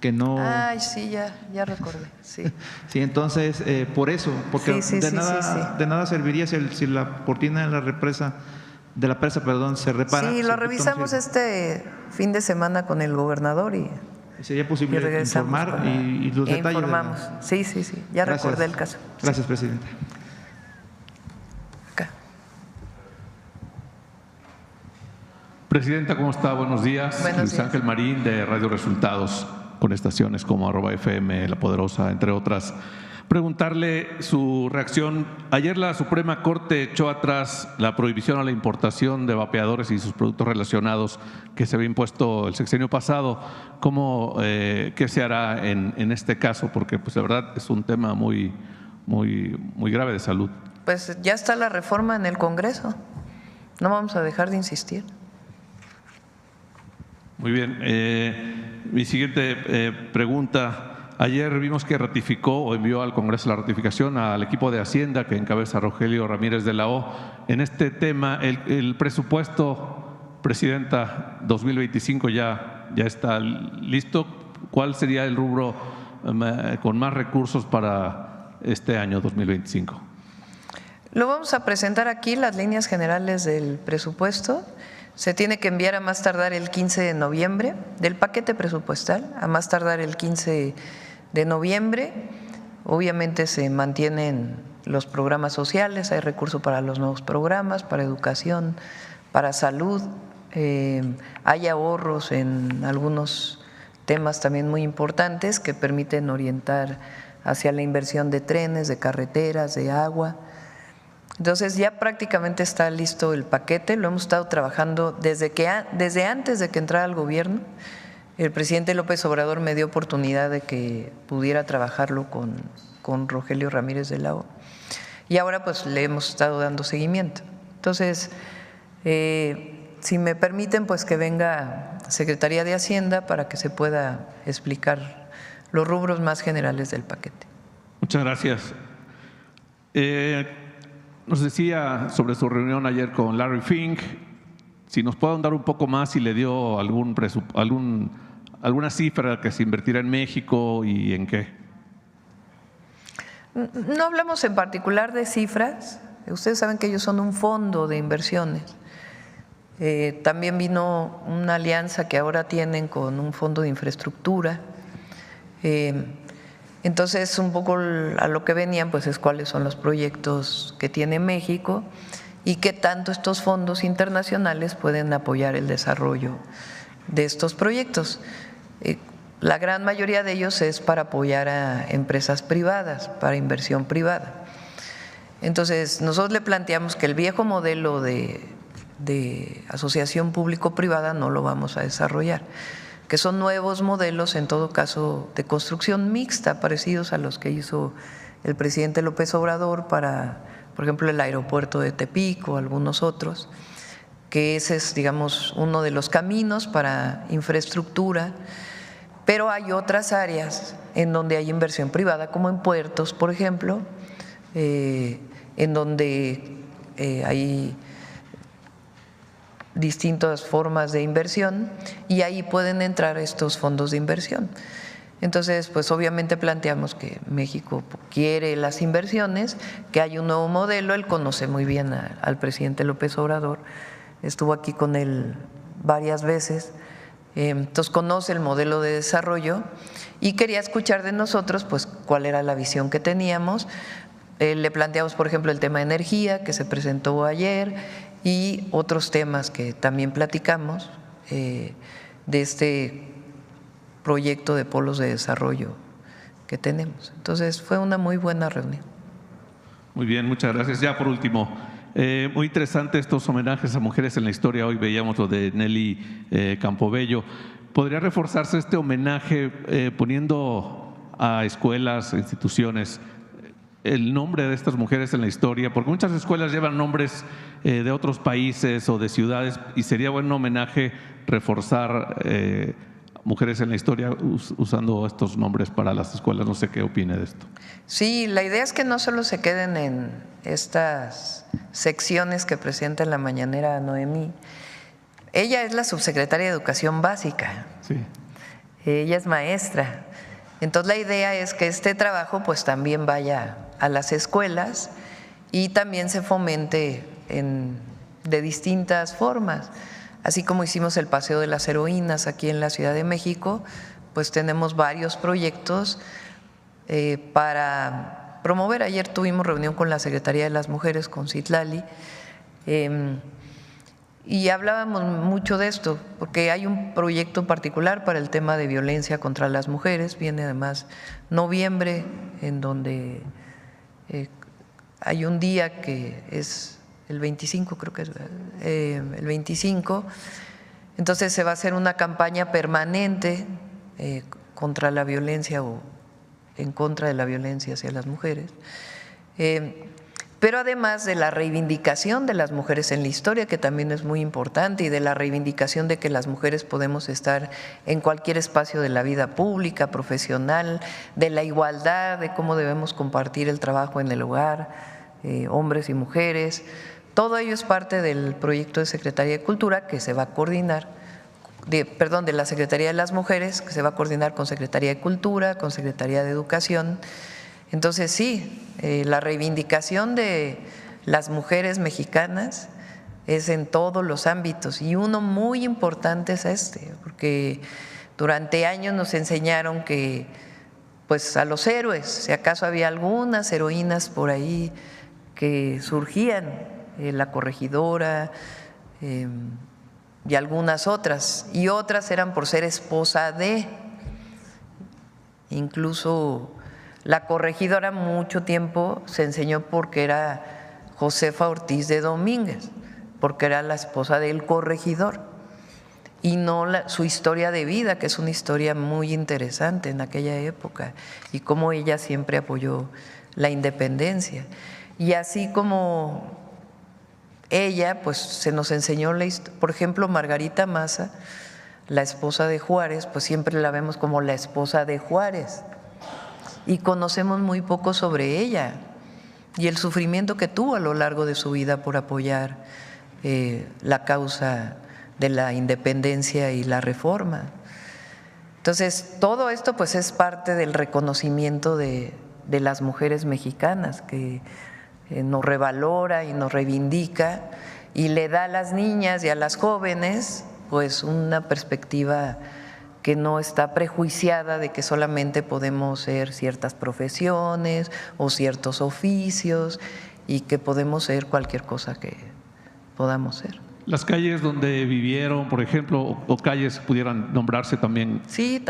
que no… Ay, sí, ya recordé, sí. Sí, entonces, por eso, porque de nada serviría si la cortina de la presa, se repara. Sí, lo revisamos este fin de semana con el gobernador y… ¿Sería posible informar y los detalles? Informamos, sí, ya recordé el caso. Gracias, Presidenta. Acá. Presidenta, ¿cómo está? Buenos días. Luis Ángel Marín de Radio Resultados, con estaciones como @FM, La Poderosa, entre otras. Preguntarle su reacción. Ayer la Suprema Corte echó atrás la prohibición a la importación de vapeadores y sus productos relacionados que se había impuesto el sexenio pasado. ¿Qué se hará en este caso? Porque pues de verdad es un tema muy grave de salud. Pues ya está la reforma en el Congreso. No vamos a dejar de insistir. Muy bien. Mi siguiente pregunta. Ayer vimos que ratificó o envió al Congreso la ratificación al equipo de Hacienda que encabeza Rogelio Ramírez de la O. En este tema, el presupuesto, Presidenta, 2025 ya está listo. ¿Cuál sería el rubro con más recursos para este año 2025? Lo vamos a presentar aquí, las líneas generales del presupuesto. Se tiene que enviar a más tardar el 15 de noviembre del paquete presupuestal, a más tardar el 15 de noviembre. Obviamente se mantienen los programas sociales, hay recursos para los nuevos programas, para educación, para salud, hay ahorros en algunos temas también muy importantes que permiten orientar hacia la inversión de trenes, de carreteras, de agua. Entonces ya prácticamente está listo el paquete, lo hemos estado trabajando desde antes de que entrara al gobierno. El presidente López Obrador me dio oportunidad de que pudiera trabajarlo con Rogelio Ramírez de la O. Y ahora pues le hemos estado dando seguimiento. Entonces, si me permiten, pues que venga Secretaría de Hacienda para que se pueda explicar los rubros más generales del paquete. Muchas gracias. Nos decía sobre su reunión ayer con Larry Fink, si nos puede ahondar un poco más si le dio alguna cifra que se invertirá en México y en qué. No hablamos en particular de cifras, ustedes saben que ellos son un fondo de inversiones. También vino una alianza que ahora tienen con un fondo de infraestructura. Entonces, un poco a lo que venían pues es cuáles son los proyectos que tiene México y qué tanto estos fondos internacionales pueden apoyar el desarrollo de estos proyectos. La gran mayoría de ellos es para apoyar a empresas privadas, para inversión privada. Entonces, nosotros le planteamos que el viejo modelo de asociación público-privada no lo vamos a desarrollar, que son nuevos modelos, en todo caso, de construcción mixta, parecidos a los que hizo el presidente López Obrador para, por ejemplo, el aeropuerto de Tepic o algunos otros, que ese es, digamos, uno de los caminos para infraestructura, pero hay otras áreas en donde hay inversión privada, como en puertos, por ejemplo, en donde hay distintas formas de inversión y ahí pueden entrar estos fondos de inversión. Entonces, pues obviamente planteamos que México quiere las inversiones, que hay un nuevo modelo, él conoce muy bien al presidente López Obrador, estuvo aquí con él varias veces, entonces conoce el modelo de desarrollo y quería escuchar de nosotros pues cuál era la visión que teníamos. Le planteamos, por ejemplo, el tema de energía que se presentó ayer y otros temas que también platicamos de este proyecto de polos de desarrollo que tenemos. Entonces fue una muy buena reunión. Muy bien, muchas gracias. Ya por último, muy interesante estos homenajes a mujeres en la historia. Hoy veíamos lo de Nelly Campobello. ¿Podría reforzarse este homenaje poniendo a escuelas, instituciones, el nombre de estas mujeres en la historia? Porque muchas escuelas llevan nombres de otros países o de ciudades y sería buen homenaje reforzar mujeres en la historia usando estos nombres para las escuelas. No sé qué opine de esto. Sí, la idea es que no solo se queden en estas secciones que presenta en la mañanera Noemí. Ella es la subsecretaria de Educación Básica. Sí. Ella es maestra. Entonces la idea es que este trabajo pues también vaya a las escuelas y también se fomente de distintas formas. Así como hicimos el Paseo de las Heroínas aquí en la Ciudad de México, pues tenemos varios proyectos para promover. Ayer tuvimos reunión con la Secretaría de las Mujeres, con Citlali, Y hablábamos mucho de esto, porque hay un proyecto particular para el tema de violencia contra las mujeres, viene además noviembre, en donde hay un día que es el 25, creo que es el 25, entonces se va a hacer una campaña permanente contra la violencia o en contra de la violencia hacia las mujeres. Pero además de la reivindicación de las mujeres en la historia, que también es muy importante, y de la reivindicación de que las mujeres podemos estar en cualquier espacio de la vida pública, profesional, de la igualdad, de cómo debemos compartir el trabajo en el hogar, hombres y mujeres. Todo ello es parte del proyecto de Secretaría de Cultura que se va a coordinar, de la Secretaría de las Mujeres, que se va a coordinar con Secretaría de Cultura, con Secretaría de Educación. Entonces sí, la reivindicación de las mujeres mexicanas es en todos los ámbitos y uno muy importante es porque durante años nos enseñaron que pues a los héroes, si acaso había algunas heroínas por ahí que surgían, la Corregidora y algunas otras, y otras eran por ser esposa de, incluso la Corregidora mucho tiempo se enseñó porque era Josefa Ortiz de Domínguez, porque era la esposa del corregidor, y no su historia de vida, que es una historia muy interesante en aquella época, y cómo ella siempre apoyó la independencia. Y así como ella, pues se nos enseñó, por ejemplo, Margarita Maza, la esposa de Juárez, pues siempre la vemos como la esposa de Juárez, y conocemos muy poco sobre ella y el sufrimiento que tuvo a lo largo de su vida por apoyar la causa de la independencia y la reforma. Entonces, todo esto pues es parte del reconocimiento de las mujeres mexicanas, que nos revalora y nos reivindica y le da a las niñas y a las jóvenes pues una perspectiva que no está prejuiciada de que solamente podemos ser ciertas profesiones o ciertos oficios y que podemos ser cualquier cosa que podamos ser. Las calles donde vivieron, por ejemplo, o calles pudieran nombrarse también,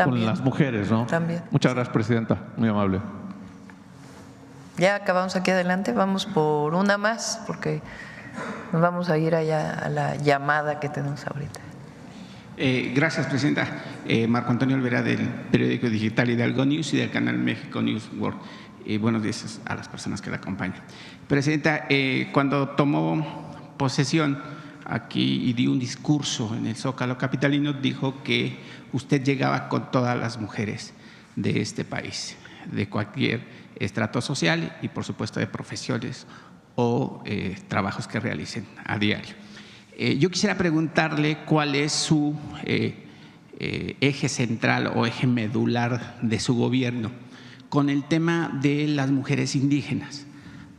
con las mujeres, ¿no? También. Muchas gracias, Presidenta, muy amable. Ya acabamos aquí adelante, vamos por una más porque nos vamos a ir allá a la llamada que tenemos ahorita. Gracias, Presidenta. Marco Antonio Olvera, del periódico digital Hidalgo News y del canal México News World. Buenos días a las personas que la acompañan. Presidenta, cuando tomó posesión aquí y dio un discurso en el Zócalo capitalino, dijo que usted llegaba con todas las mujeres de este país, de cualquier estrato social y, por supuesto, de profesiones o trabajos que realicen a diario. Yo quisiera preguntarle cuál es su eje central o eje medular de su gobierno con el tema de las mujeres indígenas,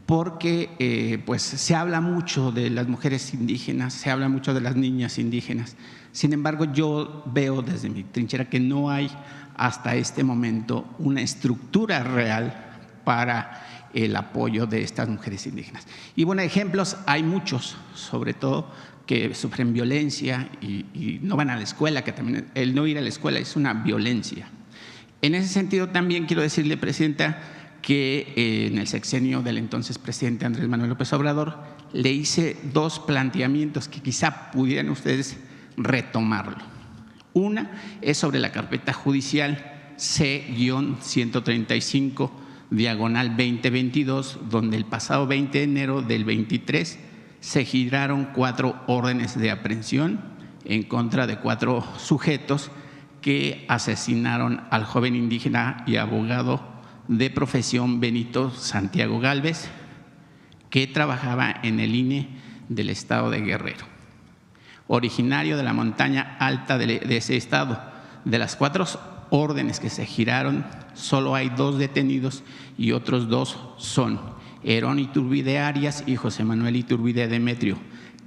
porque pues se habla mucho de las mujeres indígenas, se habla mucho de las niñas indígenas. Sin embargo, yo veo desde mi trinchera que no hay hasta este momento una estructura real para el apoyo de estas mujeres indígenas. Y bueno, ejemplos hay muchos, sobre todo que sufren violencia y no van a la escuela, que también el no ir a la escuela es una violencia. En ese sentido también quiero decirle, Presidenta, que en el sexenio del entonces presidente Andrés Manuel López Obrador le hice dos planteamientos que quizá pudieran ustedes retomarlo. Una es sobre la carpeta judicial C-135/2022, donde el pasado 20 de enero del 23 se giraron 4 órdenes de aprehensión en contra de 4 sujetos que asesinaron al joven indígena y abogado de profesión Benito Santiago Gálvez, que trabajaba en el INE del estado de Guerrero, originario de la montaña alta de ese estado. De las 4 órdenes que se giraron, solo hay 2 detenidos y otros 2 son Herón Iturbide Arias y José Manuel Iturbide Demetrio,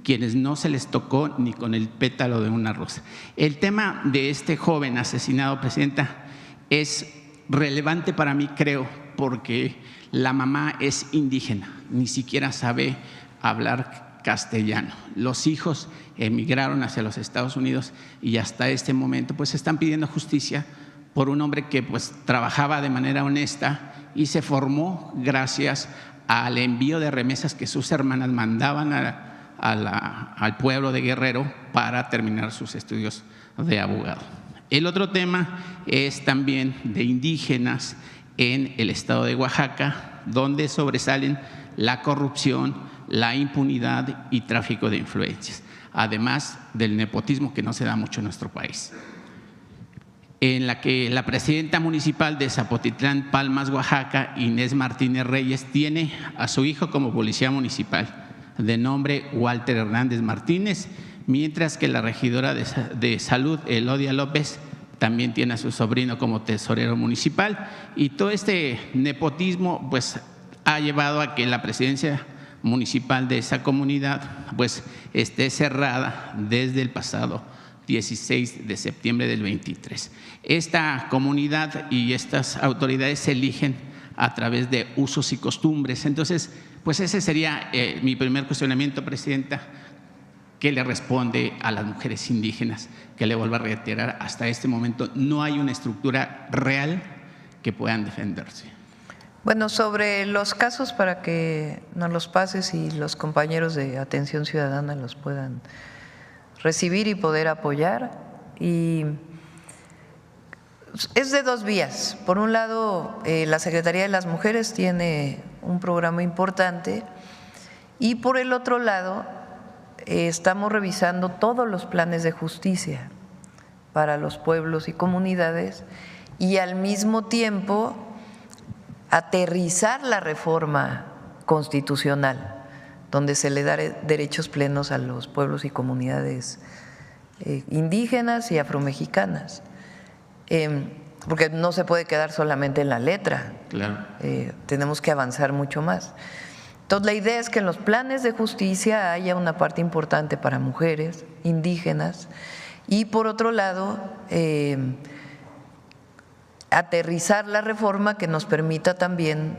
quienes no se les tocó ni con el pétalo de una rosa. El tema de este joven asesinado, Presidenta, es relevante para mí, creo, porque la mamá es indígena, ni siquiera sabe hablar castellano. Los hijos emigraron hacia los Estados Unidos y hasta este momento pues están pidiendo justicia por un hombre que pues trabajaba de manera honesta y se formó gracias al envío de remesas que sus hermanas mandaban al pueblo de Guerrero para terminar sus estudios de abogado. El otro tema es también de indígenas en el estado de Oaxaca, donde sobresalen la corrupción, la impunidad y tráfico de influencias, además del nepotismo que no se da mucho en nuestro país. En la que la presidenta municipal de Zapotitlán, Palmas, Oaxaca, Inés Martínez Reyes, tiene a su hijo como policía municipal, de nombre Walter Hernández Martínez, mientras que la regidora de Salud, Elodia López, también tiene a su sobrino como tesorero municipal. Y todo este nepotismo pues ha llevado a que la presidencia municipal de esa comunidad pues esté cerrada desde el pasado 16 de septiembre del 23. Esta comunidad y estas autoridades se eligen a través de usos y costumbres. Entonces, pues ese sería mi primer cuestionamiento, Presidenta. ¿Qué le responde a las mujeres indígenas? Que le vuelvo a reiterar, hasta este momento no hay una estructura real que puedan defenderse. Bueno, sobre los casos, para que nos los pases y los compañeros de Atención Ciudadana los puedan recibir y poder apoyar. Y es de dos vías. Por un lado, la Secretaría de las Mujeres tiene un programa importante y por el otro lado, estamos revisando todos los planes de justicia para los pueblos y comunidades y al mismo tiempo aterrizar la reforma constitucional, donde se le da derechos plenos a los pueblos y comunidades indígenas y afromexicanas, porque no se puede quedar solamente en la letra, claro. Tenemos que avanzar mucho más. Entonces, la idea es que en los planes de justicia haya una parte importante para mujeres indígenas y, por otro lado, aterrizar la reforma que nos permita también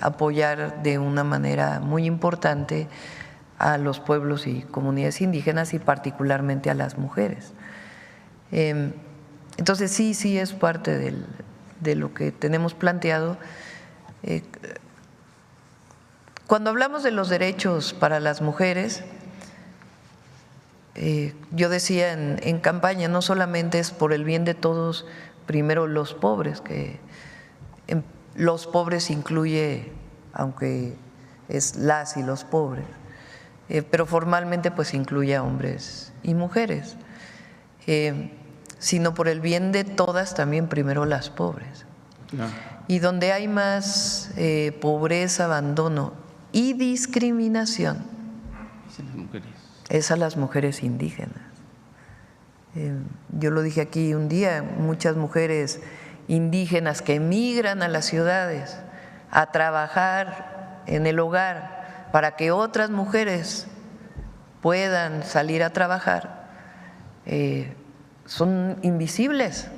apoyar de una manera muy importante a los pueblos y comunidades indígenas y particularmente a las mujeres. Entonces, sí es parte de lo que tenemos planteado. Cuando hablamos de los derechos para las mujeres, yo decía en campaña, no solamente es por el bien de todos, primero los pobres, que los pobres incluye, aunque es las y los pobres, pero formalmente pues incluye a hombres y mujeres, sino por el bien de todas también primero las pobres. No. Y donde hay más pobreza, abandono y discriminación es a las mujeres indígenas. Yo lo dije aquí un día, muchas mujeres indígenas que emigran a las ciudades a trabajar en el hogar para que otras mujeres puedan salir a trabajar, son invisibles.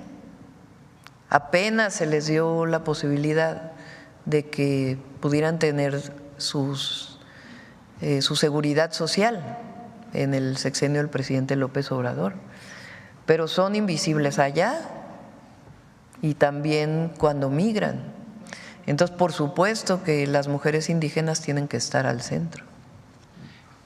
Apenas se les dio la posibilidad de que pudieran tener su seguridad social en el sexenio del presidente López Obrador, pero son invisibles allá y también cuando migran. Entonces, por supuesto que las mujeres indígenas tienen que estar al centro.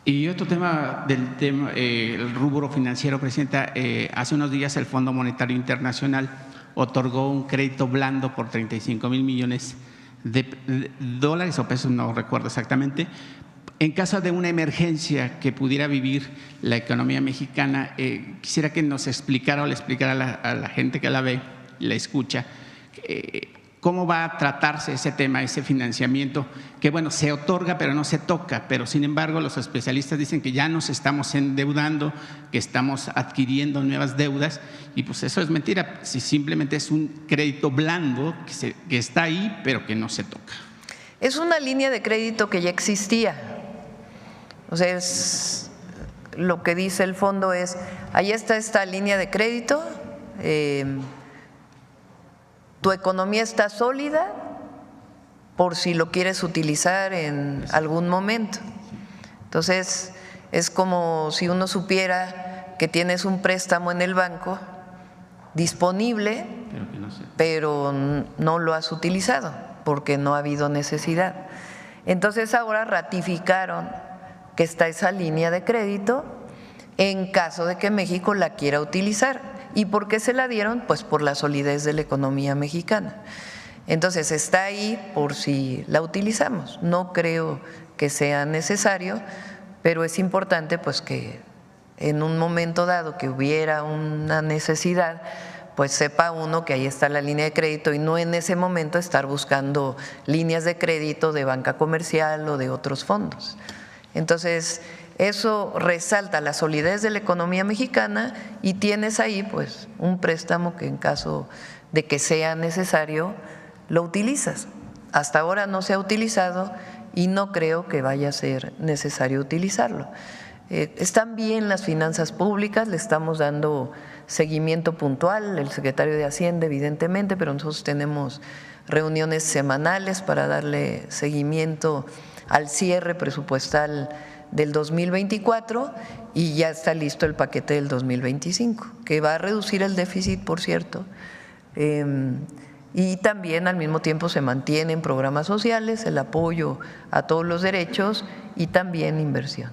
Y otro tema el rubro financiero, Presidenta, hace unos días el Fondo Monetario Internacional otorgó un crédito blando por 35,000 millones de dólares o pesos, no recuerdo exactamente, en caso de una emergencia que pudiera vivir la economía mexicana. Quisiera que nos explicara o le explicara a la gente que la ve y la escucha, cómo va a tratarse ese tema, ese financiamiento, que bueno, se otorga pero no se toca, pero sin embargo los especialistas dicen que ya nos estamos endeudando, que estamos adquiriendo nuevas deudas, y pues eso es mentira, si simplemente es un crédito blando que está ahí pero que no se toca. Es una línea de crédito que ya existía, o sea, es, lo que dice el fondo es, ahí está esta línea de crédito, tu economía está sólida por si lo quieres utilizar en algún momento. Entonces, Es como si uno supiera que tienes un préstamo en el banco disponible, pero no lo has utilizado porque no ha habido necesidad. Entonces ahora ratificaron que está esa línea de crédito en caso de que México la quiera utilizar. ¿Y por qué se la dieron? Pues por la solidez de la economía mexicana. Entonces está ahí por si la utilizamos. No creo que sea necesario, pero es importante pues que en un momento dado que hubiera una necesidad, pues sepa uno que ahí está la línea de crédito y no en ese momento estar buscando líneas de crédito de banca comercial o de otros fondos. Entonces, eso resalta la solidez de la economía mexicana y tienes ahí pues un préstamo que en caso de que sea necesario lo utilizas. Hasta ahora no se ha utilizado y no creo que vaya a ser necesario utilizarlo. Están bien las finanzas públicas, le estamos dando seguimiento puntual, el secretario de Hacienda evidentemente, pero nosotros tenemos reuniones semanales para darle seguimiento al cierre presupuestal del 2024 y ya está listo el paquete del 2025, que va a reducir el déficit, por cierto, y también al mismo tiempo se mantienen programas sociales, el apoyo a todos los derechos y también inversión.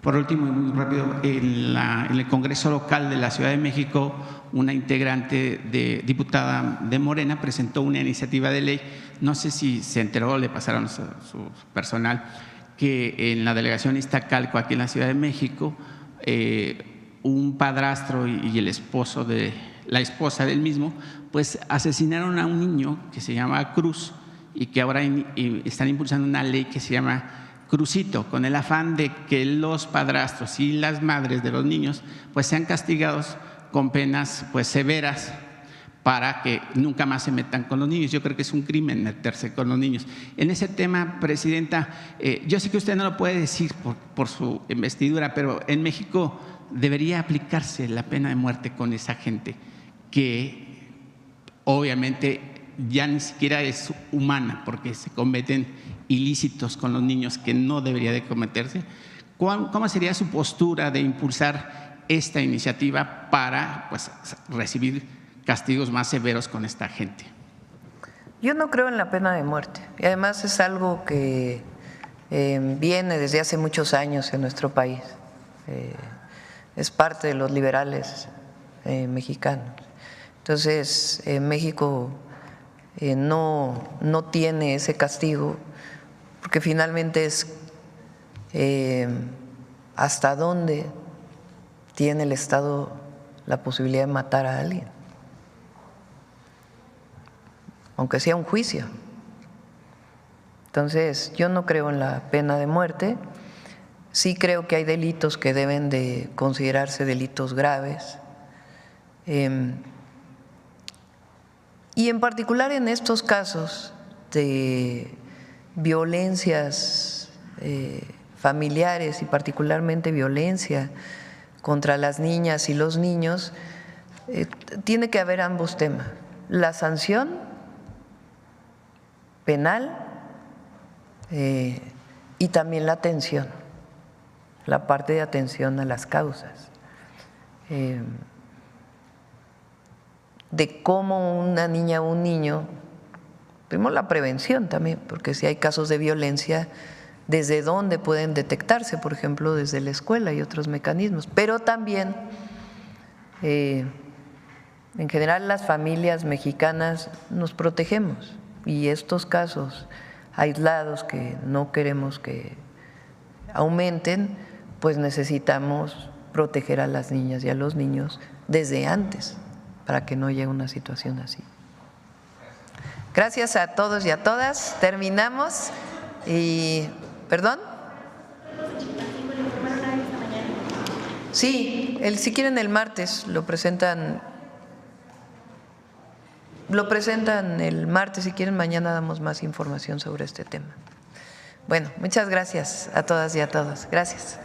Por último, y muy rápido, en el Congreso local de la Ciudad de México, una integrante diputada de Morena presentó una iniciativa de ley, no sé si se enteró, le pasaron a su personal, que en la delegación Iztacalco, aquí en la Ciudad de México, un padrastro y el esposo de la esposa del mismo, pues asesinaron a un niño que se llama Cruz y que ahora están impulsando una ley que se llama Crucito, con el afán de que los padrastros y las madres de los niños pues sean castigados con penas pues severas para que nunca más se metan con los niños. Yo creo que es un crimen meterse con los niños. En ese tema, Presidenta, yo sé que usted no lo puede decir por su investidura, pero en México debería aplicarse la pena de muerte con esa gente que obviamente ya ni siquiera es humana porque se cometen ilícitos con los niños que no debería de cometerse. ¿Cómo sería su postura de impulsar esta iniciativa para pues, recibir castigos más severos con esta gente? Yo no creo en la pena de muerte y además es algo que viene desde hace muchos años en nuestro país. Es parte de los liberales mexicanos. Entonces, México no tiene ese castigo porque finalmente es hasta dónde tiene el Estado la posibilidad de matar a alguien, aunque sea un juicio. Entonces, yo no creo en la pena de muerte, sí creo que hay delitos que deben de considerarse delitos graves, y en particular en estos casos de violencias familiares y particularmente violencia contra las niñas y los niños, tiene que haber ambos temas, la sanción penal y también la atención, la parte de atención a las causas, de cómo una niña o un niño, primero la prevención también, porque si hay casos de violencia, desde dónde pueden detectarse, por ejemplo, desde la escuela y otros mecanismos, pero también en general las familias mexicanas nos protegemos y estos casos aislados que no queremos que aumenten, pues necesitamos proteger a las niñas y a los niños desde antes para que no llegue una situación así. Gracias a todos y a todas. Terminamos y… ¿Perdón? Sí, si quieren el martes lo presentan el martes, si quieren mañana damos más información sobre este tema. Bueno, muchas gracias a todas y a todos. Gracias.